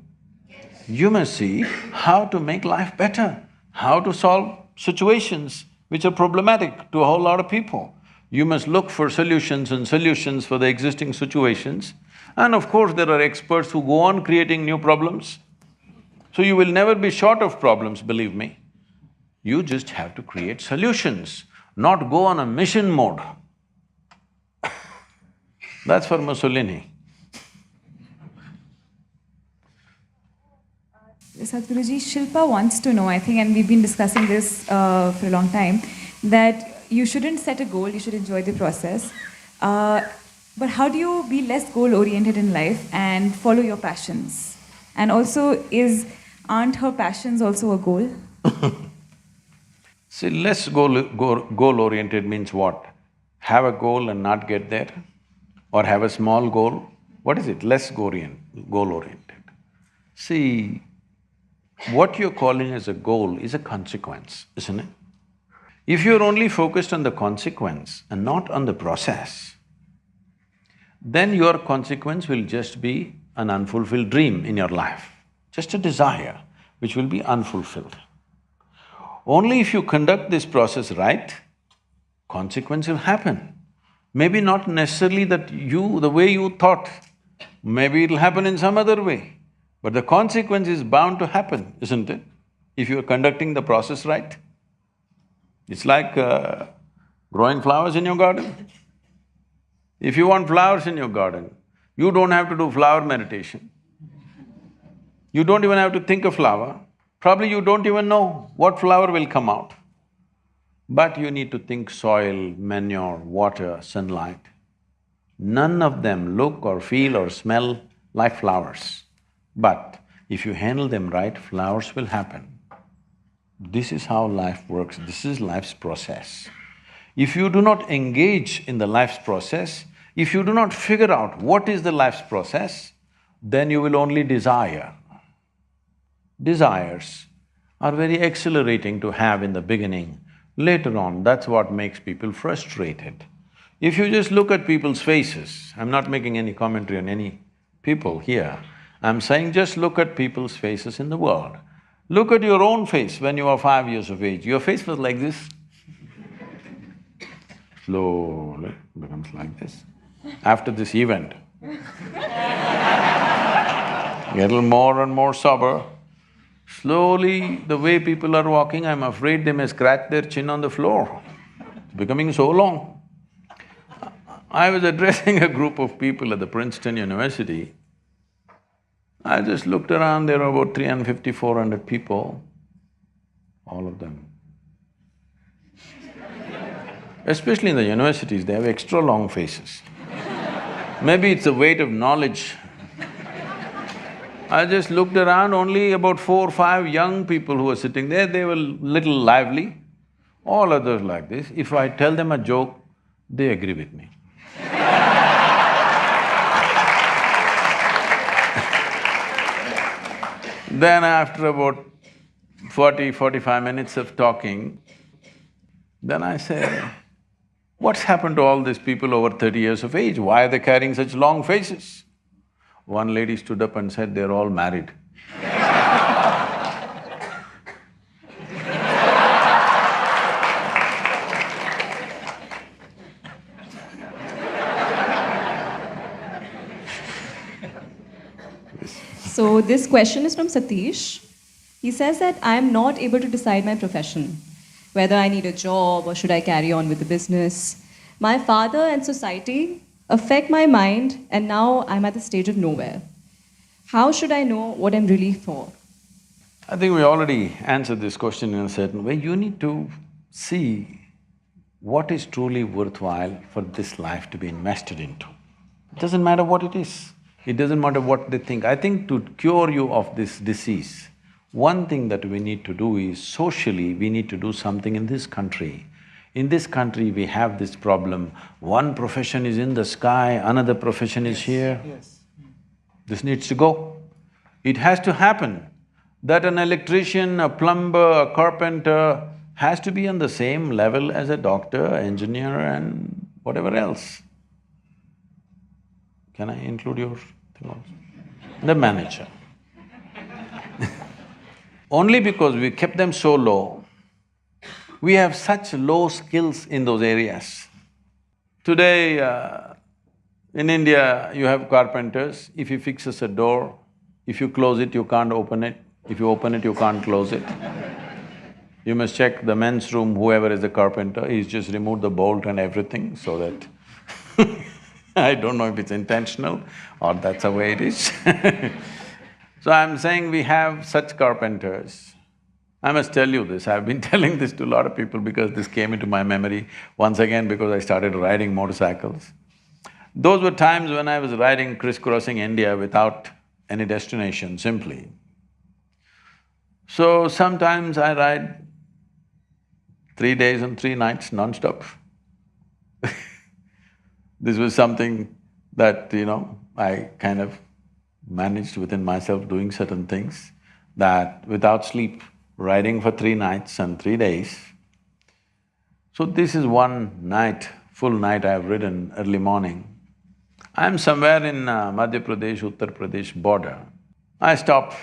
You must see how to make life better, how to solve situations which are problematic to a whole lot of people. You must look for solutions and solutions for the existing situations. And of course, there are experts who go on creating new problems. So you will never be short of problems, believe me. You just have to create solutions, not go on a mission mode. That's for Mussolini. Sadhguruji, Shilpa wants to know, I think, and we've been discussing this for a long time, that you shouldn't set a goal, you should enjoy the process. But how do you be less goal-oriented in life and follow your passions? And also, aren't her passions also a goal? See, less goal-oriented means what? Have a goal and not get there? Or have a small goal? What is it? Less goal-oriented. See, what you're calling as a goal is a consequence, isn't it? If you're only focused on the consequence and not on the process, then your consequence will just be an unfulfilled dream in your life, just a desire which will be unfulfilled. Only if you conduct this process right, consequence will happen. Maybe not necessarily the way you thought, maybe it'll happen in some other way. But the consequence is bound to happen, isn't it? If you're conducting the process right. It's like growing flowers in your garden. If you want flowers in your garden, you don't have to do flower meditation. You don't even have to think of flower. Probably you don't even know what flower will come out. But you need to think soil, manure, water, sunlight. None of them look or feel or smell like flowers. But if you handle them right, flowers will happen. This is how life works, this is life's process. If you do not engage in the life's process, if you do not figure out what is the life's process, then you will only desire. Desires are very exhilarating to have in the beginning. Later on, that's what makes people frustrated. If you just look at people's faces, I'm not making any commentary on any people here, I'm saying just look at people's faces in the world. Look at your own face when you were 5 years of age, your face was like this. Slowly becomes like this. After this event, get a little more and more sober. Slowly, the way people are walking, I'm afraid they may scratch their chin on the floor. It's becoming so long. I was addressing a group of people at the Princeton University. I just looked around, there were about 350, 400 people, all of them. Especially in the universities, they have extra long faces. Maybe it's the weight of knowledge. I just looked around, only about 4 or 5 young people who were sitting there, they were little lively. All others like this. If I tell them a joke, they agree with me. Then after about 40-45 minutes of talking, then I said, what's happened to all these people over 30 years of age? Why are they carrying such long faces? One lady stood up and said, they're all married. So this question is from Satish. He says that I am not able to decide my profession. whether I need a job or should I carry on with the business. My father and society affect my mind, and now I'm at the stage of nowhere. How should I know what I'm really for? I think we already answered this question in a certain way. You need to see what is truly worthwhile for this life to be invested into. It doesn't matter what it is, it doesn't matter what they think. I think to cure you of this disease, one thing that we need to do is socially, we need to do something in this country. In this country, we have this problem, one profession is in the sky, another profession is here. Yes. This needs to go. It has to happen that an electrician, a plumber, a carpenter has to be on the same level as a doctor, engineer and whatever else. Can I include your thing also? The manager. Only because we kept them so low, we have such low skills in those areas. Today, in India, you have carpenters. If he fixes a door, if you close it, you can't open it. If you open it, you can't close it. You must check the men's room, whoever is the carpenter, he's just removed the bolt and everything so that I don't know if it's intentional or that's the way it is So I'm saying we have such carpenters. I must tell you this, I've been telling this to a lot of people because this came into my memory once again because I started riding motorcycles. Those were times when I was riding, crisscrossing India without any destination, simply. So sometimes I ride 3 days and 3 nights non-stop. This was something that, I kind of managed within myself doing certain things that without sleep, riding for 3 nights and 3 days. So this is one night, full night I have ridden early morning. I'm somewhere in Madhya Pradesh, Uttar Pradesh border. I stop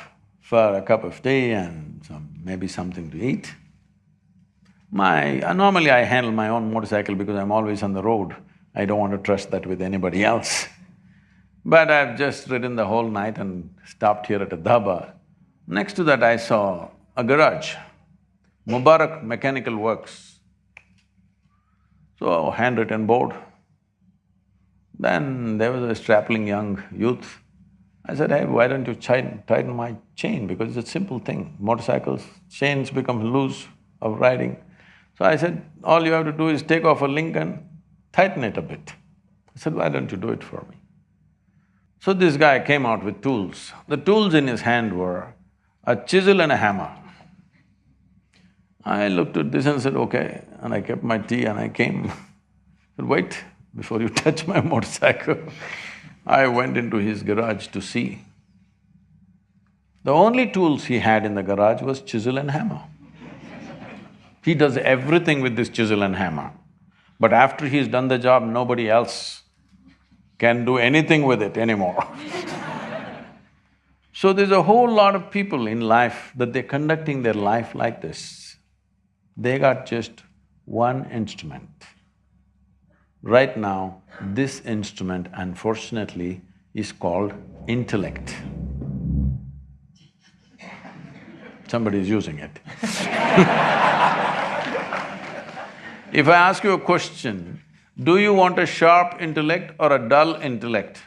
for a cup of tea and maybe something to eat. Normally I handle my own motorcycle because I'm always on the road. I don't want to trust that with anybody else. But I've just ridden the whole night and stopped here at a dhaba. Next to that I saw a garage, Mubarak Mechanical Works. So, handwritten board. Then there was a strapping young youth. I said, hey, why don't you tighten my chain, because it's a simple thing. Motorcycles, chains become loose of riding. So I said, all you have to do is take off a link and tighten it a bit. I said, why don't you do it for me? So this guy came out with tools. The tools in his hand were a chisel and a hammer. I looked at this and said, okay, and I kept my tea and I came. I said, wait, before you touch my motorcycle. I went into his garage to see. The only tools he had in the garage was chisel and hammer. He does everything with this chisel and hammer. But after he's done the job, nobody else can do anything with it anymore. So there's a whole lot of people in life that they're conducting their life like this. They got just one instrument. Right now, this instrument, unfortunately, is called intellect. Somebody is using it. If I ask you a question, do you want a sharp intellect or a dull intellect?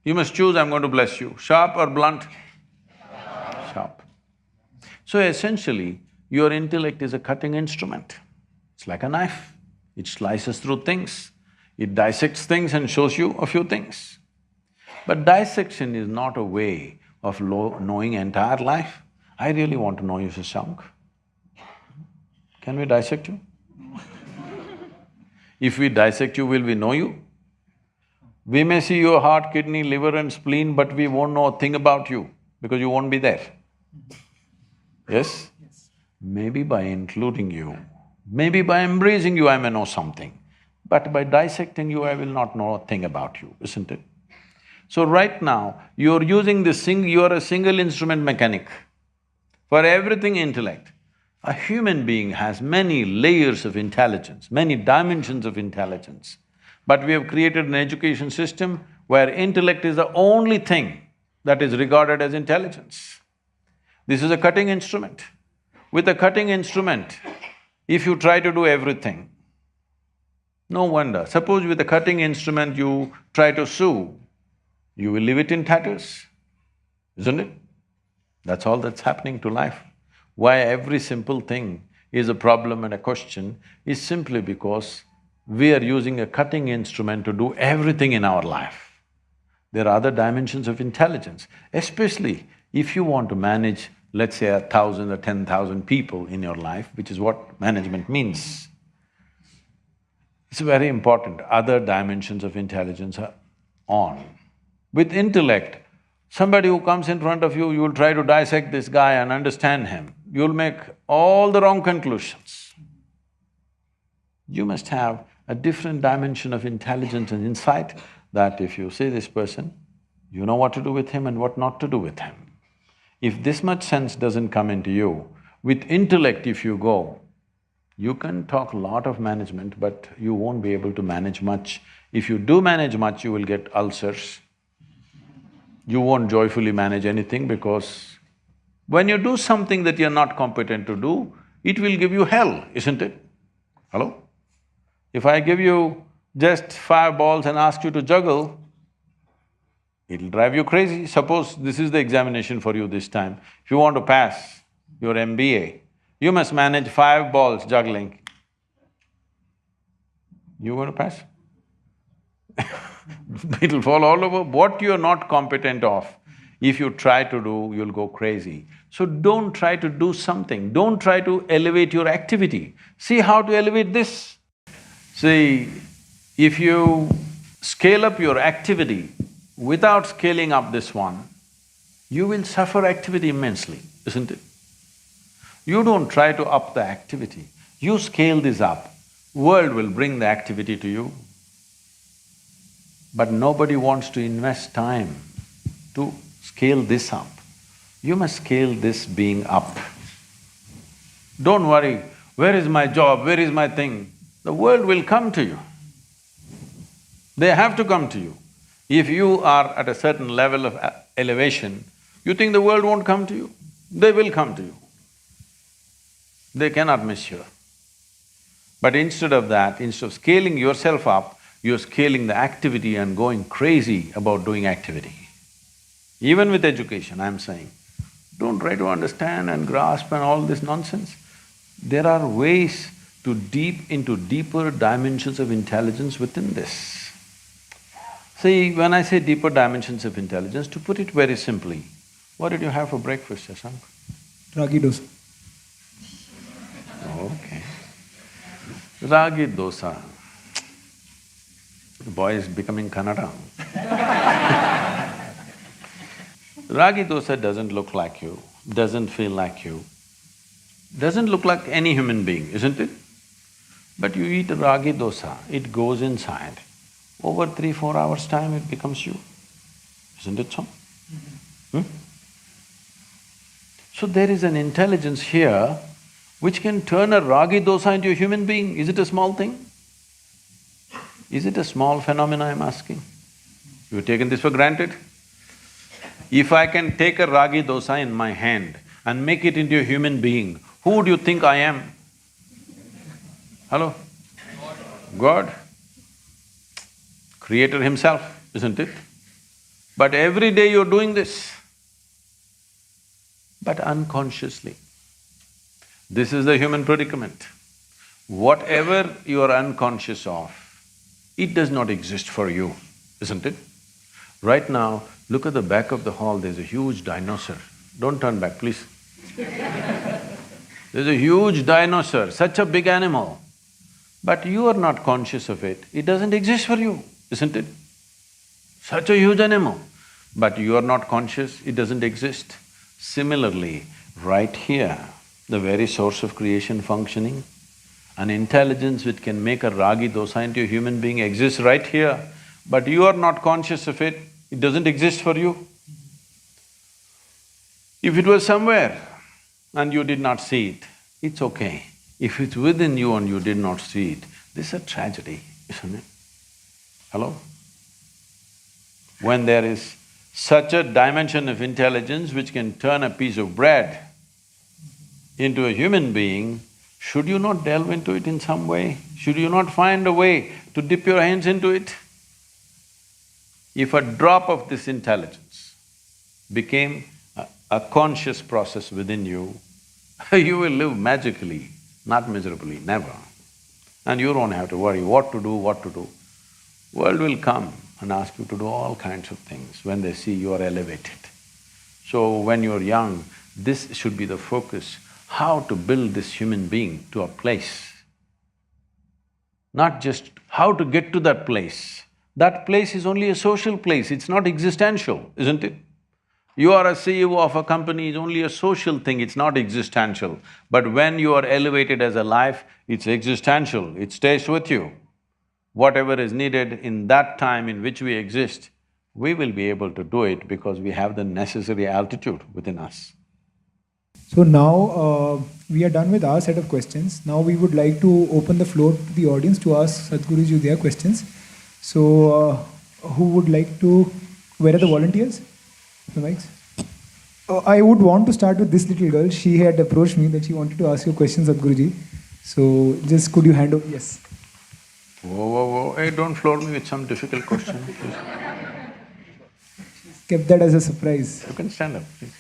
You must choose, I'm going to bless you. Sharp or blunt? Sharp. So essentially, your intellect is a cutting instrument. It's like a knife. It slices through things. It dissects things and shows you a few things. But dissection is not a way of knowing entire life. I really want to know you, Shashank. Can we dissect you? If we dissect you, will we know you? We may see your heart, kidney, liver and spleen, but we won't know a thing about you because you won't be there. Yes? Yes. Maybe by including you, maybe by embracing you, I may know something. But by dissecting you, I will not know a thing about you, isn't it? So right now, you're using this you're a single instrument mechanic. For everything intellect, a human being has many layers of intelligence, many dimensions of intelligence. But we have created an education system where intellect is the only thing that is regarded as intelligence. This is a cutting instrument. With a cutting instrument, If you try to do everything, no wonder. Suppose with a cutting instrument you try to sew, you will leave it in tatters, isn't it? That's all that's happening to life. Why every simple thing is a problem and a question is simply because we are using a cutting instrument to do everything in our life. There are other dimensions of intelligence, especially if you want to manage, let's say, 1,000 or 10,000 people in your life, which is what management means. It's very important, other dimensions of intelligence are on. With intellect, somebody who comes in front of you, you will try to dissect this guy and understand him. You'll make all the wrong conclusions. You must have a different dimension of intelligence and insight that if you see this person, you know what to do with him and what not to do with him. If this much sense doesn't come into you, with intellect if you go, you can talk a lot of management, but you won't be able to manage much. If you do manage much, you will get ulcers. You won't joyfully manage anything because when you do something that you're not competent to do, it will give you hell, isn't it? Hello? If I give you just 5 balls and ask you to juggle, it'll drive you crazy. Suppose this is the examination for you this time. If you want to pass your MBA, you must manage 5 balls juggling. You going to pass? It'll fall all over. What you're not competent of, if you try to do, you'll go crazy. So don't try to do something, don't try to elevate your activity. See how to elevate this. See, if you scale up your activity without scaling up this one, you will suffer activity immensely, isn't it? You don't try to up the activity, you scale this up, world will bring the activity to you. But nobody wants to invest time to scale this up. You must scale this being up. Don't worry, where is my job, where is my thing? The world will come to you. They have to come to you. If you are at a certain level of elevation, you think the world won't come to you? They will come to you. They cannot miss you. But instead of that, instead of scaling yourself up, you're scaling the activity and going crazy about doing activity. Even with education, I'm saying, don't try to understand and grasp and all this nonsense. There are ways to into deeper dimensions of intelligence within this. See, when I say deeper dimensions of intelligence, to put it very simply, what did you have for breakfast, Shashank? Ragi dosa. Okay. Ragi dosa. The boy is becoming Kannada. Ragi dosa doesn't look like you, doesn't feel like you, doesn't look like any human being, isn't it? But you eat ragi dosa, it goes inside. Over 3-4 hours' time, it becomes you. Isn't it so? So there is an intelligence here which can turn a ragi dosa into a human being. Is it a small thing? Is it a small phenomena, I'm asking? You've taken this for granted? If I can take a ragi dosa in my hand and make it into a human being, who do you think I am? Hello? God. Creator himself, isn't it? But every day you're doing this, but unconsciously. This is the human predicament. Whatever you are unconscious of, it does not exist for you, isn't it? Right now, look at the back of the hall, there's a huge dinosaur. Don't turn back, please. There's a huge dinosaur, such a big animal. But you are not conscious of it, it doesn't exist for you, isn't it? Such a huge animal, but you are not conscious, it doesn't exist. Similarly, right here, the very source of creation functioning, an intelligence which can make a ragi dosa into a human being exists right here, but you are not conscious of it, it doesn't exist for you. If it was somewhere and you did not see it, it's okay. If it's within you and you did not see it, this is a tragedy, isn't it? Hello? When there is such a dimension of intelligence which can turn a piece of bread into a human being, should you not delve into it in some way? Should you not find a way to dip your hands into it? If a drop of this intelligence became a conscious process within you, you will live magically, not miserably, never. And you don't have to worry what to do, what to do. World will come and ask you to do all kinds of things when they see you are elevated. So when you're young, this should be the focus, how to build this human being to a place. Not just how to get to that place. That place is only a social place, it's not existential, isn't it? You are a CEO of a company, it's only a social thing, it's not existential. But when you are elevated as a life, it's existential, it stays with you. Whatever is needed in that time in which we exist, we will be able to do it because we have the necessary altitude within us. So now we are done with our set of questions. Now we would like to open the floor to the audience to ask Sadhguruji their questions. So who would like to… Where are the volunteers? The mics? I would want to start with this little girl. She had approached me that she wanted to ask you questions, Sadhguruji. So just could you hand over… Yes. Whoa, hey, don't floor me with some difficult question, please. Kept that as a surprise. You can stand up, please.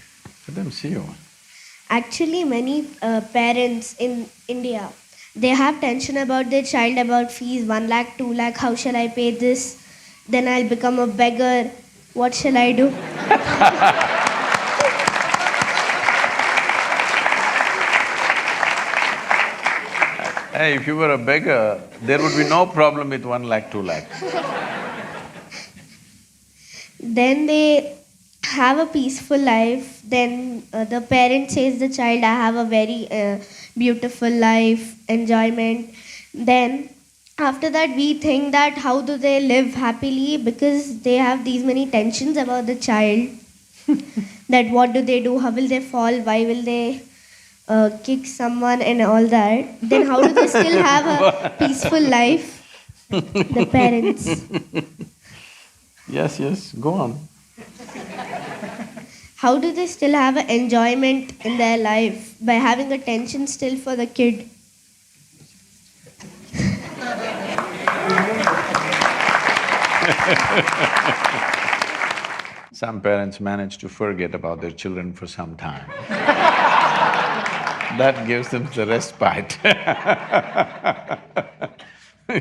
Let them see you. Actually, many parents in India, they have tension about their child about fees, 1 lakh, 2 lakh, how shall I pay this? Then I'll become a beggar. What shall I do? Hey, if you were a beggar, there would be no problem with 1 lakh, 2 lakh. Then they have a peaceful life. Then the parent says the child, I have a very beautiful life, enjoyment. Then after that we think that how do they live happily, because they have these many tensions about the child. That what do they do, how will they fall, why will they kick someone and all that. Then how do they still have a peaceful life, the parents? Yes, go on. How do they still have an enjoyment in their life by having a tension still for the kid? Some parents manage to forget about their children for some time. That gives them the respite.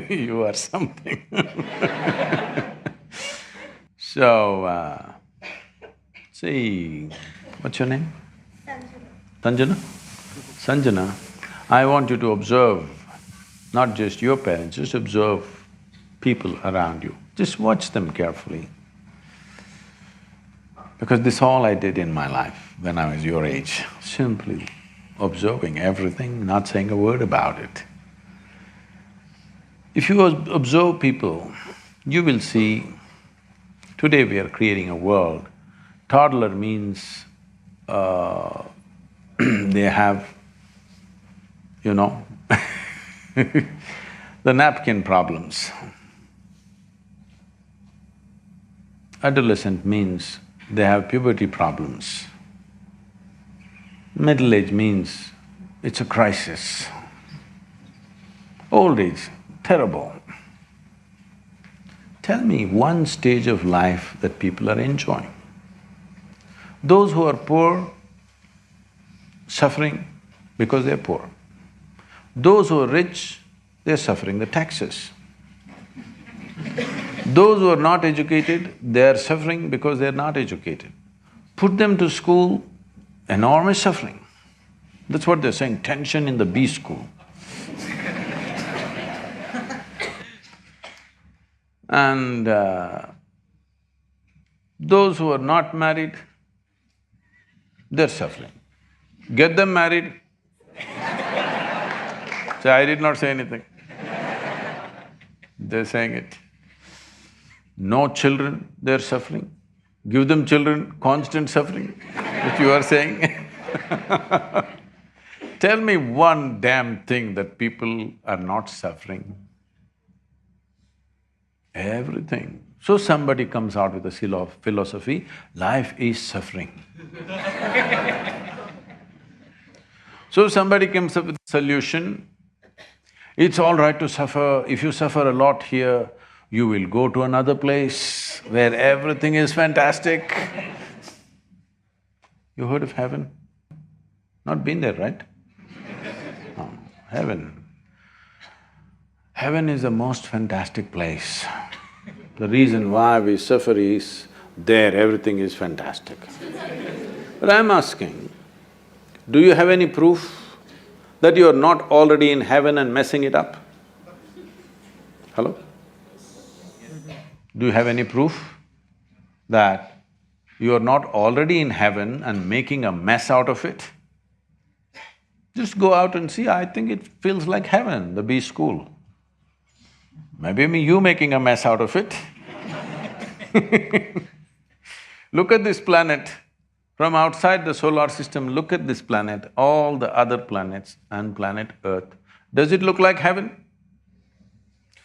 You are something. So, see, what's your name? Sanjana. Sanjana, I want you to observe not just your parents, just observe people around you. Just watch them carefully. Because this all I did in my life when I was your age, simply observing everything, not saying a word about it. If you observe people, you will see, today we are creating a world. Toddler means they have, you know, the napkin problems. Adolescent means they have puberty problems. Middle age means it's a crisis. Old age, terrible. Tell me one stage of life that people are enjoying. Those who are poor, suffering because they're poor. Those who are rich, they're suffering the taxes. Those who are not educated, they are suffering because they're not educated. Put them to school, enormous suffering. That's what they're saying, tension in the B school. And those who are not married, they're suffering. Get them married. Say, I did not say anything. They're saying it. No children, they're suffering. Give them children, constant suffering, which you are saying. Tell me one damn thing that people are not suffering. Everything. So somebody comes out with a philosophy, life is suffering. So somebody comes up with a solution, it's all right to suffer. If you suffer a lot here, you will go to another place where everything is fantastic. You heard of heaven? Not been there, right? No, heaven. Heaven is the most fantastic place. The reason why we suffer is, there everything is fantastic. But I'm asking, do you have any proof that you are not already in heaven and messing it up? Hello? Do you have any proof that you are not already in heaven and making a mess out of it? Just go out and see, I think it feels like heaven, the bee school. Maybe you making a mess out of it. Look at this planet. From outside the solar system, look at this planet, all the other planets and planet Earth. Does it look like heaven?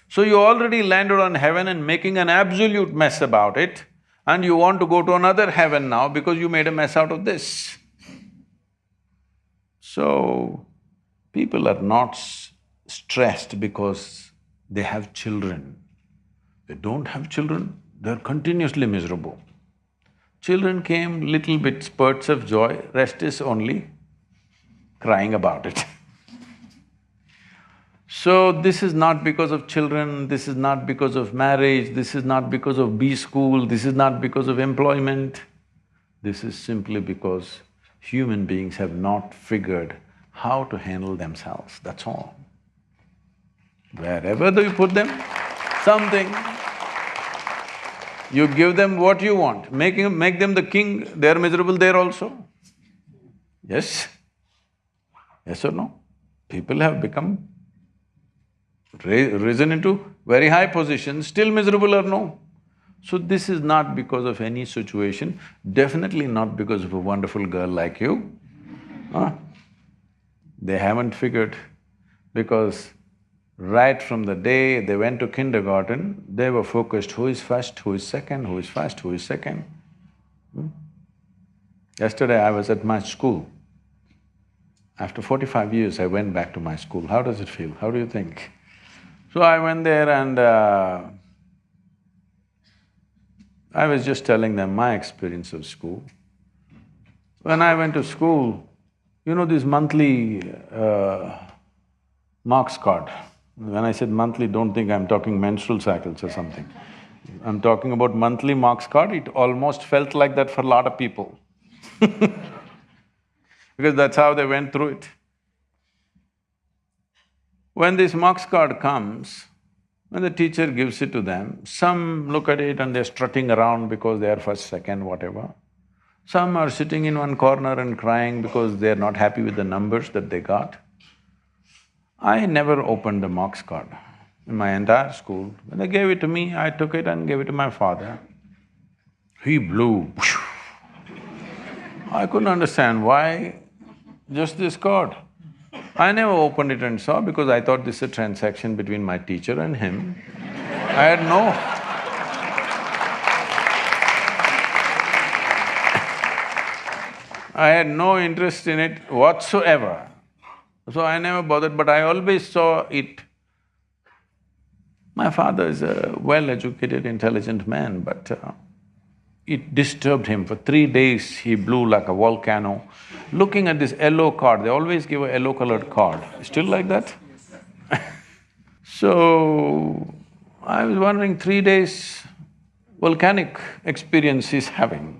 So you already landed on heaven and making an absolute mess about it, and you want to go to another heaven now because you made a mess out of this. So, people are not stressed because they have children. They don't have children, they're continuously miserable. Children came, little bit spurts of joy, rest is only crying about it. So this is not because of children, this is not because of marriage, this is not because of B school, this is not because of employment. This is simply because human beings have not figured how to handle themselves, that's all. Wherever do you put them, something. You give them what you want, make them the king, they're miserable there also. Yes? Yes or no? People have become risen into very high positions, still miserable or no? So this is not because of any situation, definitely not because of a wonderful girl like you. They haven't figured, because right from the day they went to kindergarten, they were focused, who is first, who is second, who is first, who is second. Yesterday I was at my school. After 45 years I went back to my school. How does it feel? How do you think? So I went there and I was just telling them my experience of school. When I went to school, you know this monthly marks card. When I said monthly, don't think I'm talking menstrual cycles or something. I'm talking about monthly marks card, it almost felt like that for a lot of people because that's how they went through it. When this marks card comes, when the teacher gives it to them, some look at it and they're strutting around because they are first, second, whatever. Some are sitting in one corner and crying because they're not happy with the numbers that they got. I never opened the marks card in my entire school. When they gave it to me, I took it and gave it to my father. He blew. I couldn't understand why just this card. I never opened it and saw because I thought this is a transaction between my teacher and him. I had no interest in it whatsoever. So I never bothered, but I always saw it. My father is a well-educated, intelligent man, but it disturbed him. For 3 days he blew like a volcano. Looking at this yellow card, they always give a yellow-colored card. Still like that? So, I was wondering, 3 days volcanic experience he's having.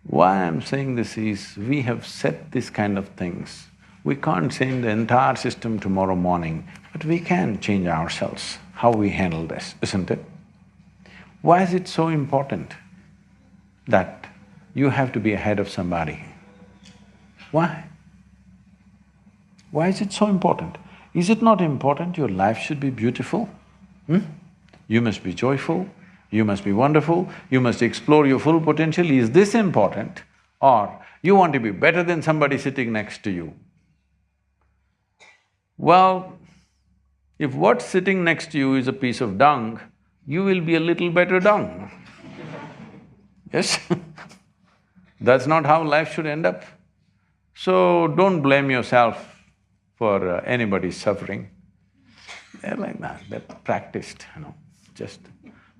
Why I'm saying this is, we have set this kind of things. We can't change the entire system tomorrow morning, but we can change ourselves, how we handle this, isn't it? Why is it so important that you have to be ahead of somebody? Why? Why is it so important? Is it not important your life should be beautiful? You must be joyful, you must be wonderful, you must explore your full potential. Is this important? Or you want to be better than somebody sitting next to you? Well, if what's sitting next to you is a piece of dung, you will be a little better dung. Yes? That's not how life should end up. So don't blame yourself for anybody's suffering. They're like that, they're practiced, just…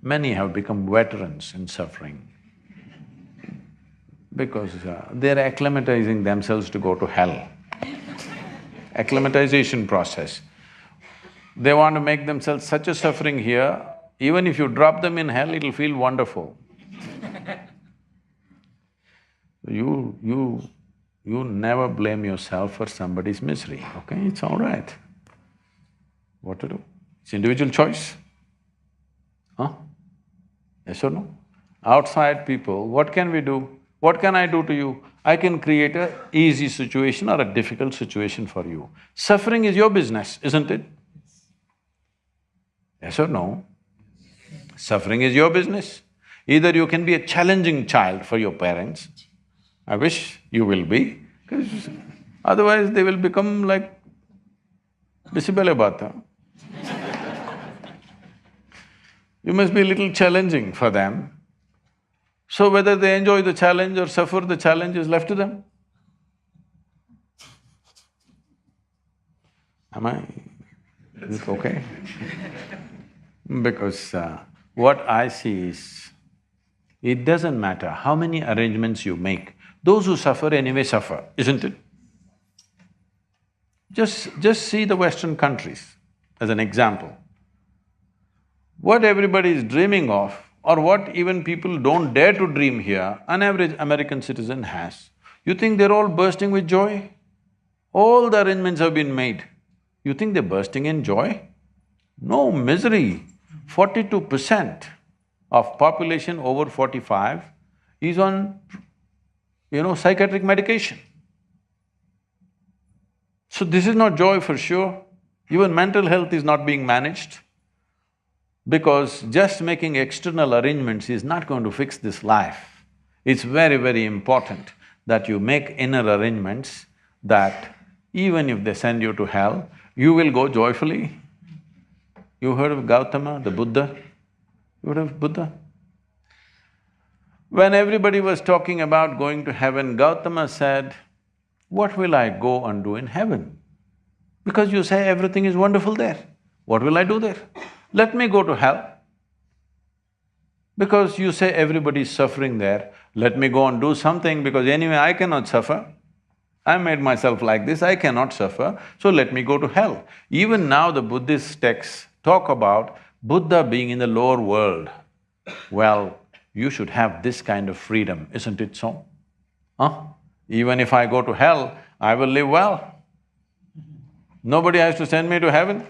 Many have become veterans in suffering because they're acclimatizing themselves to go to hell. Acclimatization process. They want to make themselves such a suffering here, even if you drop them in hell, it'll feel wonderful. You never blame yourself for somebody's misery, okay? It's all right. What to do? It's individual choice. Huh? Yes or no? Outside people, what can we do? What can I do to you? I can create a easy situation or a difficult situation for you. Suffering is your business, isn't it? Yes or no? Suffering is your business. Either you can be a challenging child for your parents, I wish you will be, because otherwise they will become like Bisibele Bata. You must be a little challenging for them. So whether they enjoy the challenge or suffer the challenge is left to them. Is it okay? Because what I see is, it doesn't matter how many arrangements you make, those who suffer anyway suffer, isn't it? Just see the Western countries as an example. What everybody is dreaming of, or what even people don't dare to dream here, an average American citizen has. You think they're all bursting with joy? All the arrangements have been made. You think they're bursting in joy? No, misery. 42% of population over 45 is on, psychiatric medication. So this is not joy for sure. Even mental health is not being managed, because just making external arrangements is not going to fix this life. It's very, very important that you make inner arrangements that even if they send you to hell, you will go joyfully. You heard of Gautama, the Buddha? You heard of Buddha? When everybody was talking about going to heaven, Gautama said, "What will I go and do in heaven? Because you say everything is wonderful there. What will I do there? Let me go to hell. Because you say everybody is suffering there, let me go and do something, because anyway I cannot suffer. I made myself like this, I cannot suffer, so let me go to hell." Even now the Buddhist texts talk about Buddha being in the lower world. Well, you should have this kind of freedom, isn't it so? Huh? Even if I go to hell, I will live well. Nobody has to send me to heaven.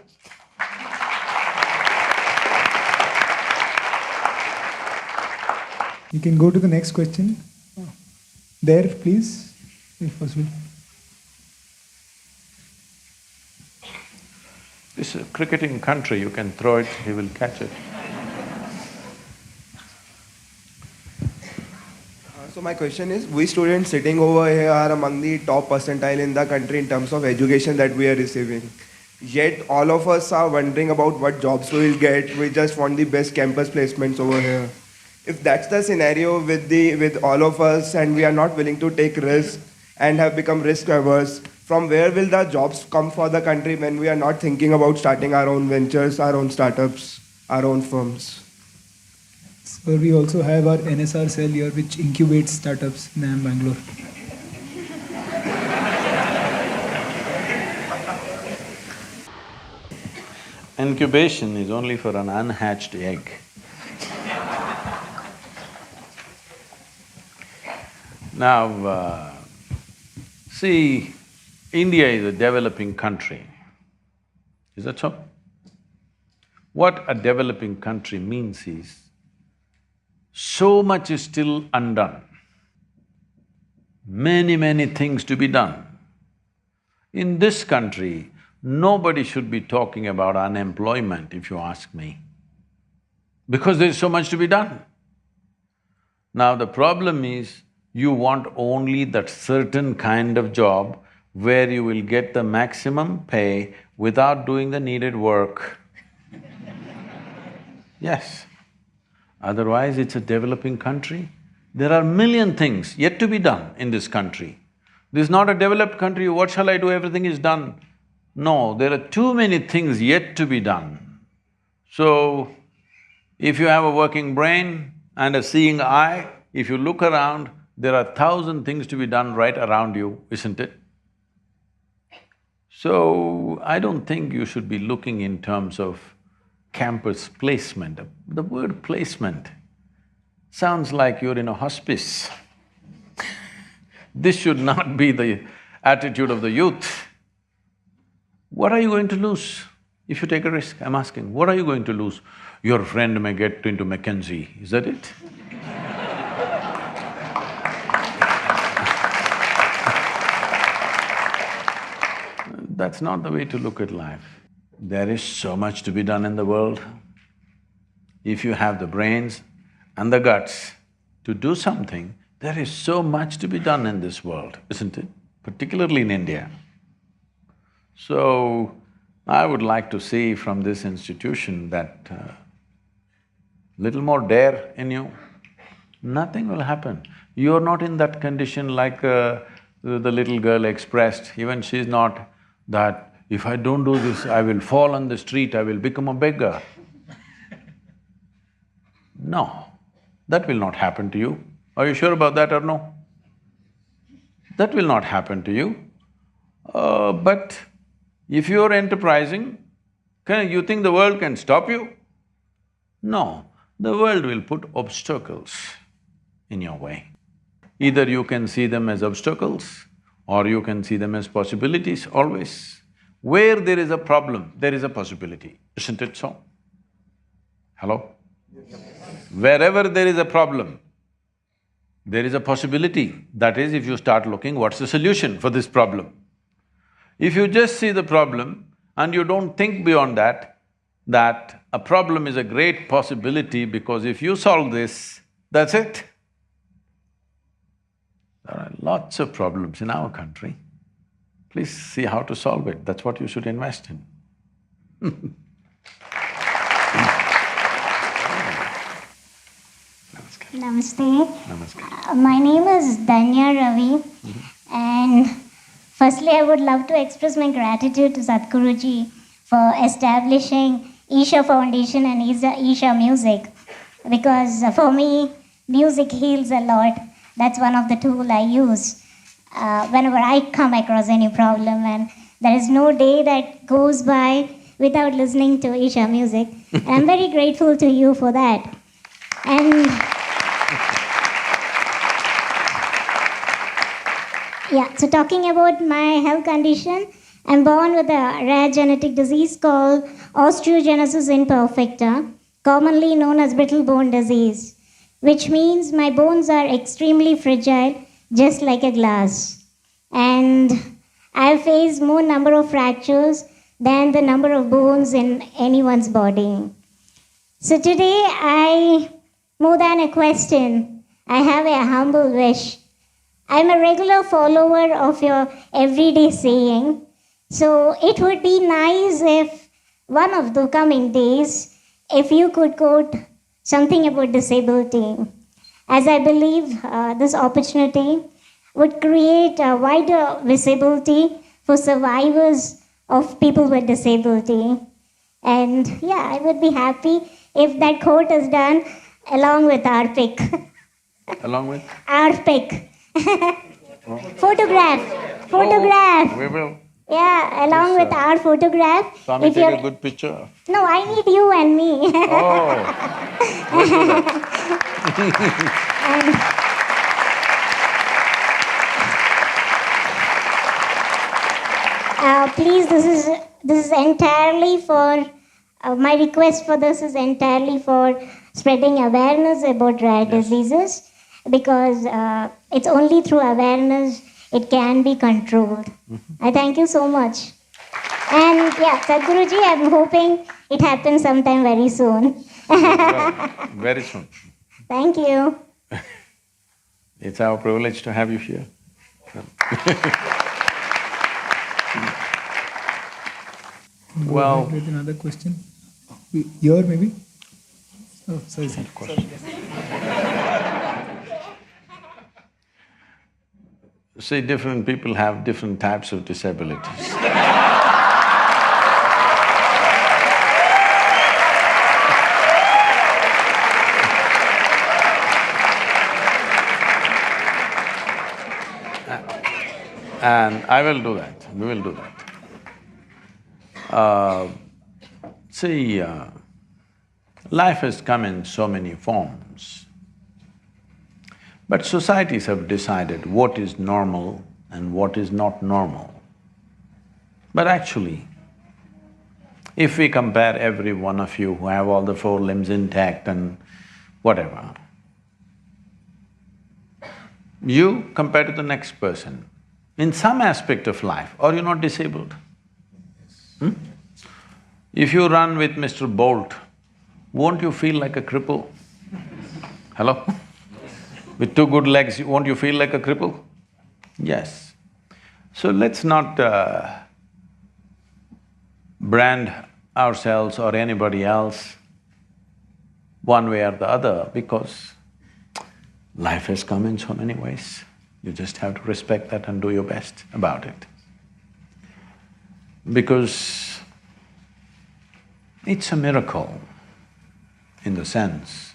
You can go to the next question. There, please, if possible. This is a cricketing country, you can throw it, he will catch it. So my question is, we students sitting over here are among the top percentile in the country in terms of education that we are receiving. Yet all of us are wondering about what jobs we will get, we just want the best campus placements over here. If that's the scenario with all of us and we are not willing to take risks and have become risk averse, from where will the jobs come for the country when we are not thinking about starting our own ventures, our own startups, our own firms? So we also have our NSR cell here which incubates startups in IIM Bangalore. Incubation is only for an unhatched egg. Now, see, India is a developing country. Is that so? What a developing country means is, so much is still undone. Many things to be done. In this country, nobody should be talking about unemployment, if you ask me, because there's so much to be done. Now the problem is, you want only that certain kind of job where you will get the maximum pay without doing the needed work. Yes. Otherwise, it's a developing country. There are million things yet to be done in this country. This is not a developed country, what shall I do, everything is done. No, there are too many things yet to be done. So, if you have a working brain and a seeing eye, if you look around, there are 1,000 things to be done right around you, isn't it? So, I don't think you should be looking in terms of campus placement. The word placement sounds like you're in a hospice. This should not be the attitude of the youth. What are you going to lose if you take a risk? I'm asking, what are you going to lose? Your friend may get into McKinsey, is that it? That's not the way to look at life. There is so much to be done in the world. If you have the brains and the guts to do something, there is so much to be done in this world, isn't it? Particularly in India. So, I would like to see from this institution that little more dare in you, nothing will happen. You're not in that condition like the little girl expressed, even she's not that, if I don't do this, I will fall on the street, I will become a beggar. No, that will not happen to you. Are you sure about that or no? That will not happen to you. But if you're enterprising, you think the world can stop you? No, the world will put obstacles in your way. Either you can see them as obstacles or you can see them as possibilities, always. Where there is a problem, there is a possibility, isn't it so? Hello? Yes. Wherever there is a problem, there is a possibility. That is, if you start looking, what's the solution for this problem? If you just see the problem and you don't think beyond that a problem is a great possibility because if you solve this, that's it. There are lots of problems in our country. Please see how to solve it, that's what you should invest in. Namaste. Namaskar. My name is Danya Ravi, and firstly I would love to express my gratitude to Sadhguruji for establishing Isha Foundation and Isha Music, because for me, music heals a lot. That's one of the tools I use whenever I come across any problem, and there is no day that goes by without listening to Isha music. And I'm very grateful to you for that. And yeah, so talking about my health condition, I'm born with a rare genetic disease called osteogenesis imperfecta, commonly known as brittle bone disease, which means my bones are extremely fragile, just like a glass. And I've faced more number of fractures than the number of bones in anyone's body. So today, more than a question, I have a humble wish. I'm a regular follower of your everyday saying, so it would be nice if one of the coming days, if you could quote something about disability, as I believe this opportunity would create a wider visibility for survivors of people with disability. And yeah, I would be happy if that quote is done along with our pic. Along with? Our pic. Photograph. Oh, we will. Yeah, along with our photograph. Swami, If take you're- a good picture. No, I need you and me. Oh, let's do that. Please, this is entirely for my request for this is entirely for spreading awareness about rare diseases, because it's only through awareness it can be controlled. I thank you so much. And yeah, Sadhguruji, I'm hoping it happens sometime very soon. Very soon. Thank you. It's our privilege to have you here. Well… With another question? Here maybe? Oh, sorry. See, different people have different types of disabilities. And I will do that, we will do that. See, life has come in so many forms, but societies have decided what is normal and what is not normal. But actually, if we compare every one of you who have all the four limbs intact and whatever, you compare to the next person, in some aspect of life, are you not disabled? If you run with Mr. Bolt, won't you feel like a cripple? Hello? With two good legs, won't you feel like a cripple? Yes. So let's not brand ourselves or anybody else one way or the other, because life has come in so many ways. You just have to respect that and do your best about it. Because it's a miracle in the sense,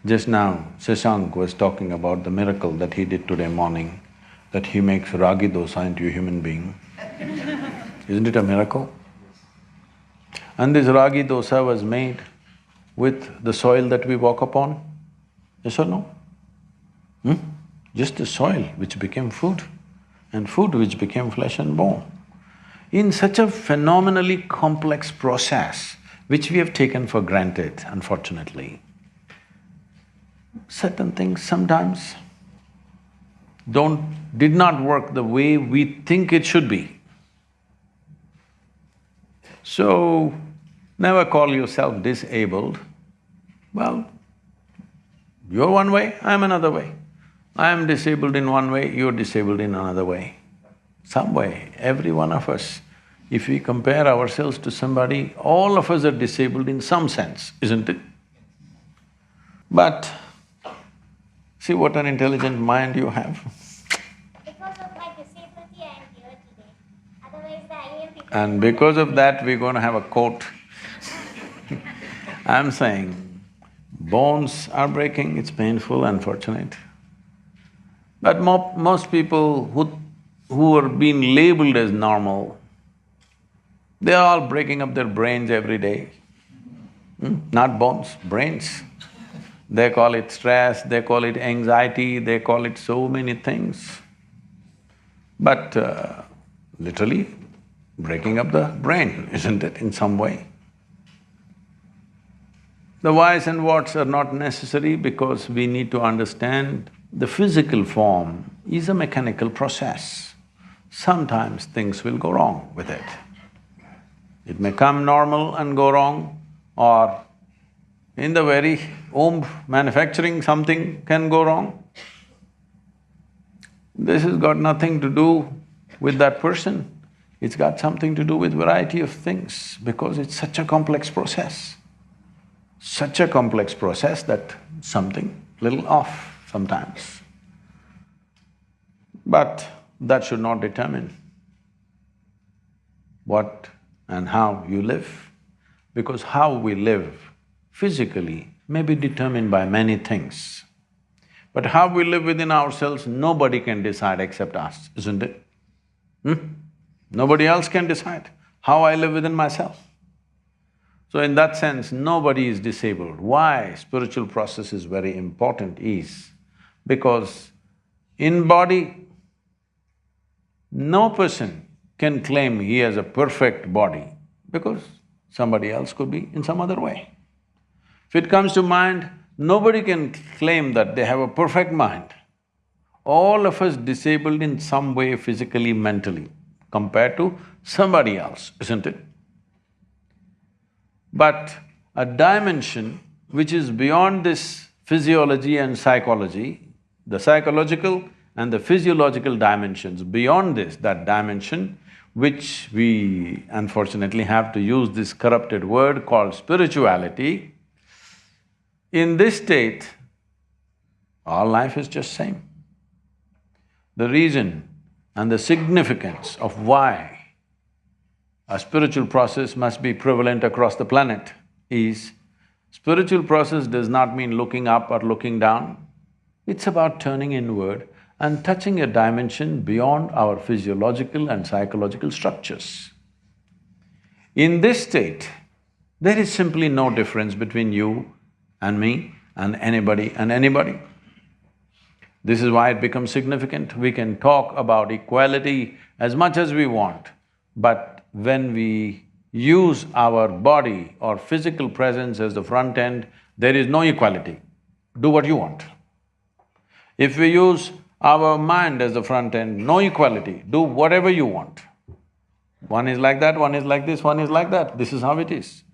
just now Shashank was talking about the miracle that he did today morning, that he makes ragi dosa into a human being. Isn't it a miracle? And this ragi dosa was made with the soil that we walk upon, yes or no? Just the soil which became food, and food which became flesh and bone. In such a phenomenally complex process, which we have taken for granted, unfortunately, certain things sometimes did not work the way we think it should be. So, never call yourself disabled. Well, you're one way, I'm another way. I am disabled in one way, you're disabled in another way. Some way, every one of us, if we compare ourselves to somebody, all of us are disabled in some sense, isn't it? But see what an intelligent mind you have. Because of my disability, I am here today. Otherwise, the IIM people… And because of that, we're going to have a quote. I'm saying, bones are breaking, it's painful, unfortunate. But most people who are being labeled as normal, they are all breaking up their brains every day. Not bones, brains. They call it stress, they call it anxiety, they call it so many things. But literally breaking up the brain, isn't it, in some way? The whys and whats are not necessary because we need to understand the physical form is a mechanical process. Sometimes things will go wrong with it. It may come normal and go wrong, or in the very womb manufacturing something can go wrong. This has got nothing to do with that person, it's got something to do with variety of things because it's such a complex process. Such a complex process that something little off sometimes. But that should not determine what and how you live, because how we live physically may be determined by many things. But how we live within ourselves, nobody can decide except us, isn't it? Nobody else can decide how I live within myself. So in that sense, nobody is disabled. Why spiritual process is very important is because in body, no person can claim he has a perfect body because somebody else could be in some other way. If it comes to mind, nobody can claim that they have a perfect mind. All of us disabled in some way physically, mentally, compared to somebody else, isn't it? But a dimension which is beyond this physiology and psychology, the psychological and the physiological dimensions, beyond this, that dimension, which we unfortunately have to use this corrupted word called spirituality, in this state, all life is just same. The reason and the significance of why a spiritual process must be prevalent across the planet is, spiritual process does not mean looking up or looking down. It's about turning inward and touching a dimension beyond our physiological and psychological structures. In this state, there is simply no difference between you and me and anybody and anybody. This is why it becomes significant. We can talk about equality as much as we want, but when we use our body or physical presence as the front end, there is no equality. Do what you want. If we use our mind as the front end, no equality, do whatever you want. One is like that, one is like this, one is like that, this is how it is.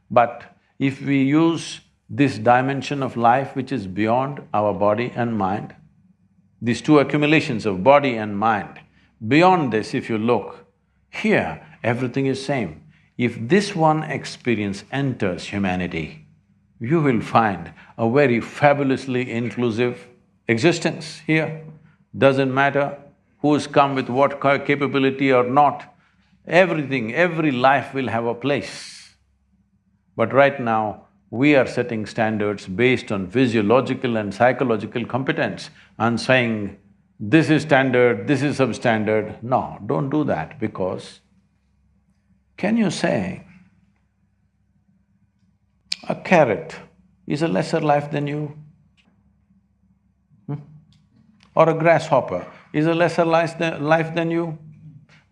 But if we use this dimension of life which is beyond our body and mind, these two accumulations of body and mind, beyond this if you look, here everything is same. If this one experience enters humanity, you will find a very fabulously inclusive existence here. Doesn't matter who's come with what capability or not, everything, every life will have a place. But right now, we are setting standards based on physiological and psychological competence and saying, this is standard, this is substandard. No, don't do that, because can you say a carrot is a lesser life than you? Or a grasshopper is a lesser life than you?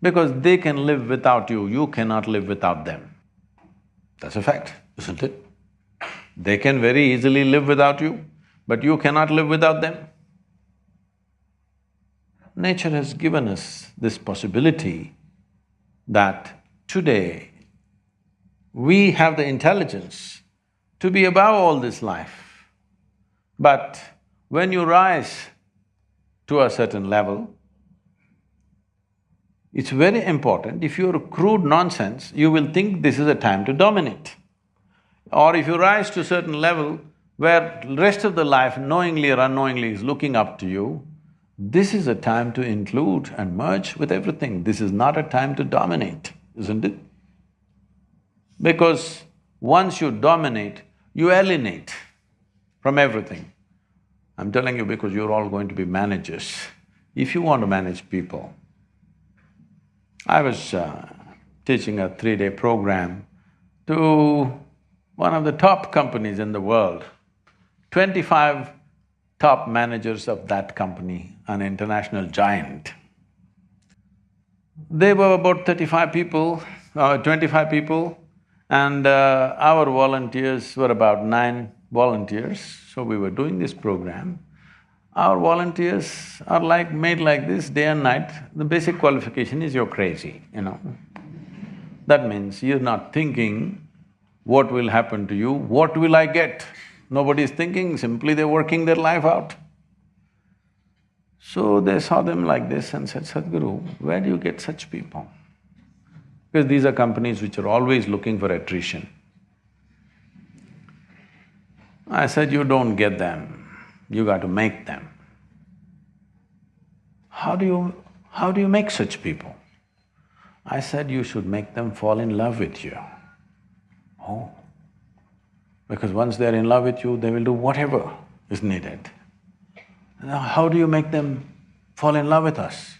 Because they can live without you, you cannot live without them. That's a fact, isn't it? They can very easily live without you, but you cannot live without them. Nature has given us this possibility that today we have the intelligence to be above all this life. But when you rise to a certain level, it's very important. If you're crude nonsense, you will think this is a time to dominate. Or if you rise to a certain level where the rest of the life knowingly or unknowingly is looking up to you, this is a time to include and merge with everything. This is not a time to dominate, isn't it? Because once you dominate, you alienate from everything. I'm telling you because you're all going to be managers. If you want to manage people, I was teaching a 3-day program to one of the top companies in the world, 25 top managers of that company, an international giant. They were about 35 people, 25 people, and our volunteers were about 9 volunteers. So we were doing this program. Our volunteers are made like this day and night. The basic qualification is you're crazy, you know. That means you're not thinking, what will happen to you, what will I get? Nobody's thinking, simply they're working their life out. So they saw them like this and said, Sadhguru, where do you get such people? Because these are companies which are always looking for attrition. I said, you don't get them, you got to make them. How do you make such people? I said, you should make them fall in love with you. Oh, because once they're in love with you, they will do whatever is needed. Now, how do you make them fall in love with us?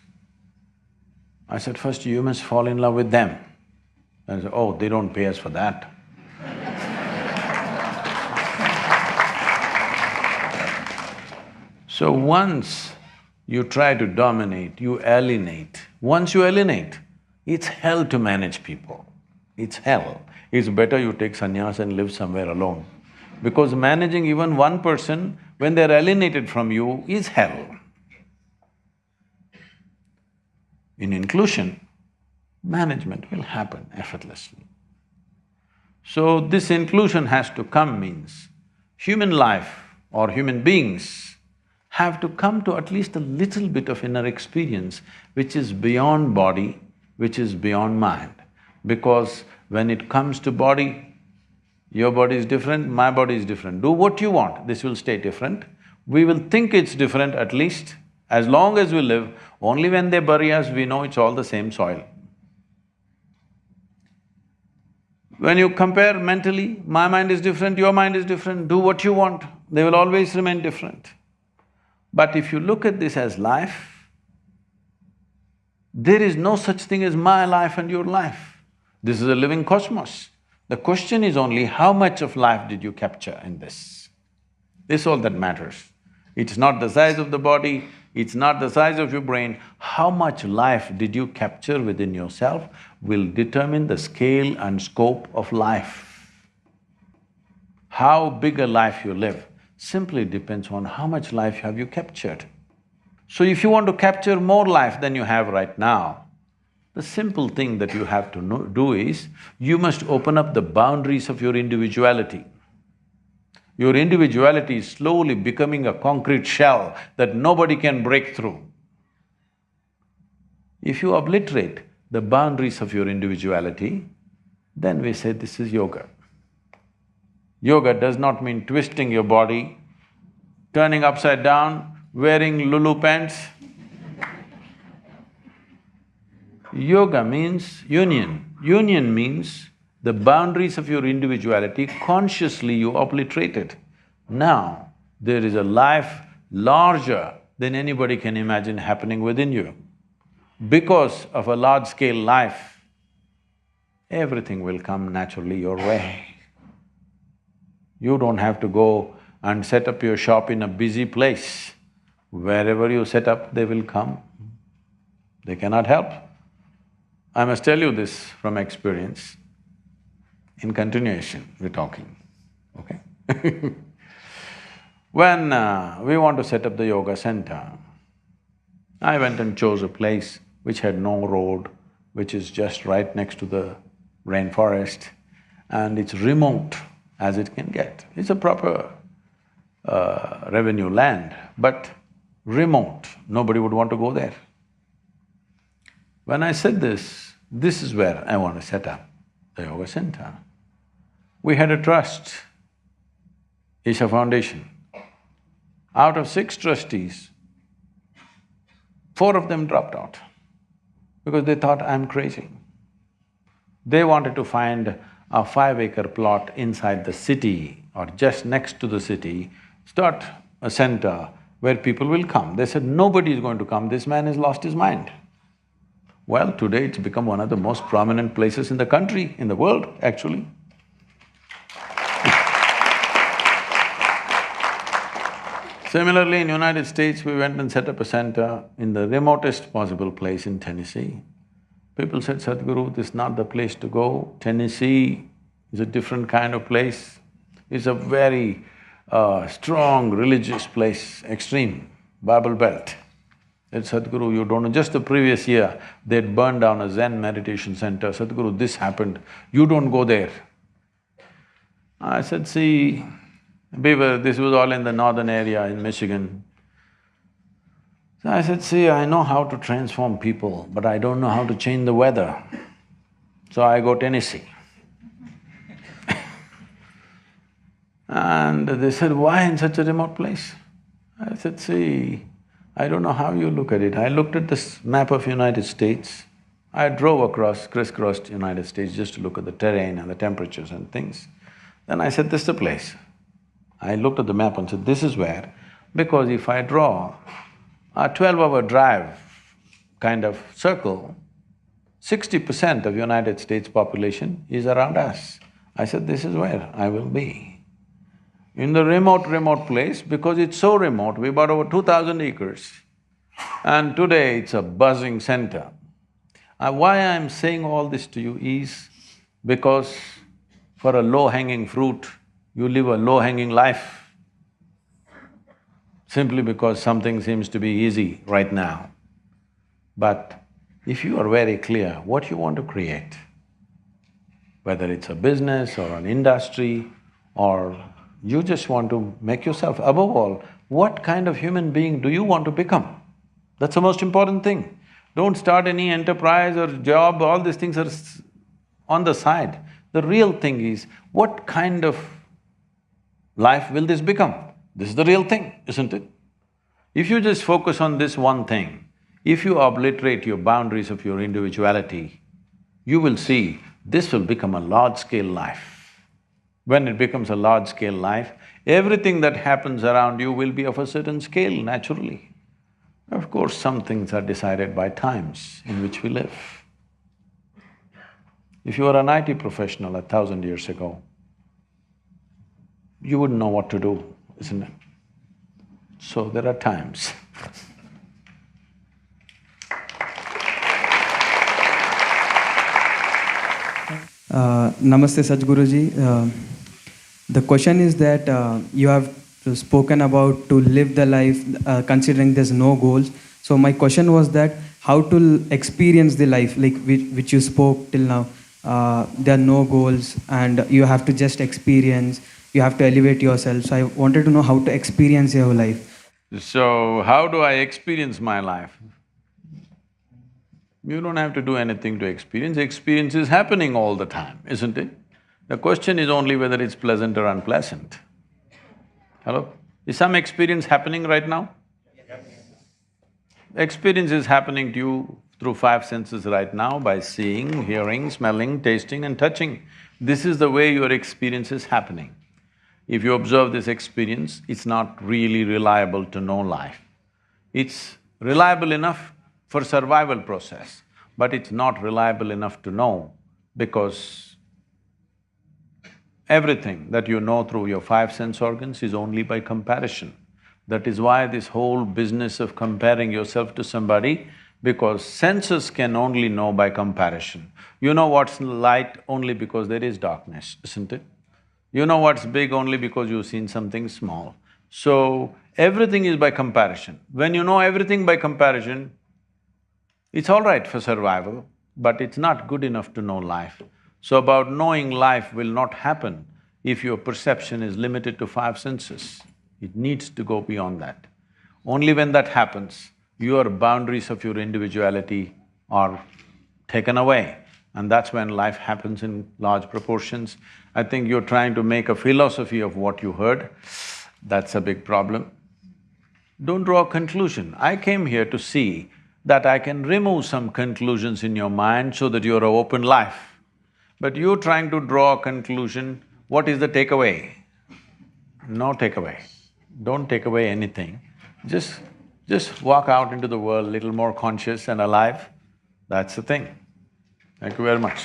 I said, first you must fall in love with them. I said, oh, they don't pay us for that. So once you try to dominate, you alienate. Once you alienate, it's hell to manage people. It's hell. It's better you take sannyas and live somewhere alone. Because managing even one person when they're alienated from you is hell. In inclusion, management will happen effortlessly. So this inclusion has to come means human life or human beings have to come to at least a little bit of inner experience which is beyond body, which is beyond mind. Because when it comes to body, your body is different, my body is different. Do what you want, this will stay different. We will think it's different at least. As long as we live, Only when they bury us, we know it's all the same soil. When you compare mentally, my mind is different, your mind is different, do what you want, they will always remain different. But if you look at this as life, there is no such thing as my life and your life. This is a living cosmos. The question is only how much of life did you capture in this? This is all that matters. It's not the size of the body, it's not the size of your brain. How much life did you capture within yourself will determine the scale and scope of life. How big a life you live simply depends on how much life have you captured. So if you want to capture more life than you have right now, the simple thing that you have to do is, you must open up the boundaries of your individuality. Your individuality is slowly becoming a concrete shell that nobody can break through. If you obliterate the boundaries of your individuality, then we say this is yoga. Yoga does not mean twisting your body, turning upside down, wearing Lulu pants. Yoga means union. Union means the boundaries of your individuality, consciously you obliterate it. Now, there is a life larger than anybody can imagine happening within you. Because of a large-scale life, everything will come naturally your way. You don't have to go and set up your shop in a busy place. Wherever you set up, they will come. They cannot help. I must tell you this from experience. In continuation, we're talking, okay? When we want to set up the yoga center, I went and chose a place which had no road, which is just right next to the rainforest, and it's remote as it can get. It's a proper revenue land, but remote, nobody would want to go there. When I said this is where I want to set up the yoga center, we had a trust, Isha Foundation. Out of 6 trustees, 4 of them dropped out because they thought I'm crazy. They wanted to find a 5-acre plot inside the city or just next to the city, start a center where people will come. They said, nobody is going to come, this man has lost his mind. Well, today it's become one of the most prominent places in the country, in the world, actually. Similarly, in United States, we went and set up a center in the remotest possible place in Tennessee. People said, Sadhguru, this is not the place to go. Tennessee is a different kind of place. It's a very strong religious place, extreme, Bible Belt. Said, Sadhguru, you don't know, just the previous year, they'd burned down a Zen meditation center. Sadhguru, this happened, you don't go there. I said, see, this was all in the northern area in Michigan. So I said, see, I know how to transform people, but I don't know how to change the weather. So I go Tennessee. And they said, why in such a remote place? I said, see, I don't know how you look at it. I looked at this map of United States. I drove across, crisscrossed United States just to look at the terrain and the temperatures and things. Then I said, this is the place. I looked at the map and said, this is where, because if I draw a 12-hour drive kind of circle, 60% of United States population is around us. I said, this is where I will be. In the remote place, because it's so remote, we bought over 2,000 acres and today it's a buzzing center. Why I'm saying all this to you is because for a low-hanging fruit, you live a low-hanging life simply because something seems to be easy right now. But if you are very clear what you want to create, whether it's a business or an industry or you just want to make yourself… Above all, what kind of human being do you want to become? That's the most important thing. Don't start any enterprise or job, all these things are on the side. The real thing is, what kind of life will this become? This is the real thing, isn't it? If you just focus on this one thing, If you obliterate your boundaries of your individuality, you will see this will become a large-scale life. When it becomes a large-scale life, everything that happens around you will be of a certain scale naturally. Of course, some things are decided by times in which we live. If you were an IT professional 1,000 years ago, you wouldn't know what to do, isn't it? So there are times. Namaste Sadhguruji. The question is that you have spoken about to live the life considering there's no goals. So my question was that how to experience the life like which you spoke till now. There are no goals and you have to just experience, you have to elevate yourself. So I wanted to know how to experience your life. So, how do I experience my life? You don't have to do anything to experience, experience is happening all the time, isn't it? The question is only whether it's pleasant or unpleasant. Hello? Is some experience happening right now? Experience is happening to you through five senses right now by seeing, hearing, smelling, tasting and touching. This is the way your experience is happening. If you observe this experience, it's not really reliable to know life. It's reliable enough for survival process, but it's not reliable enough to know because everything that you know through your five sense organs is only by comparison. That is why this whole business of comparing yourself to somebody, because senses can only know by comparison. You know what's light only because there is darkness, isn't it? You know what's big only because you've seen something small. So, everything is by comparison. When you know everything by comparison, it's all right for survival, but it's not good enough to know life. So about knowing life will not happen if your perception is limited to five senses. It needs to go beyond that. Only when that happens, your boundaries of your individuality are taken away, and that's when life happens in large proportions. I think you're trying to make a philosophy of what you heard, that's a big problem. Don't draw a conclusion. I came here to see that I can remove some conclusions in your mind so that you're an open life. But you're trying to draw a conclusion, what is the takeaway? No takeaway. Don't take away anything. Just walk out into the world little more conscious and alive, that's the thing. Thank you very much.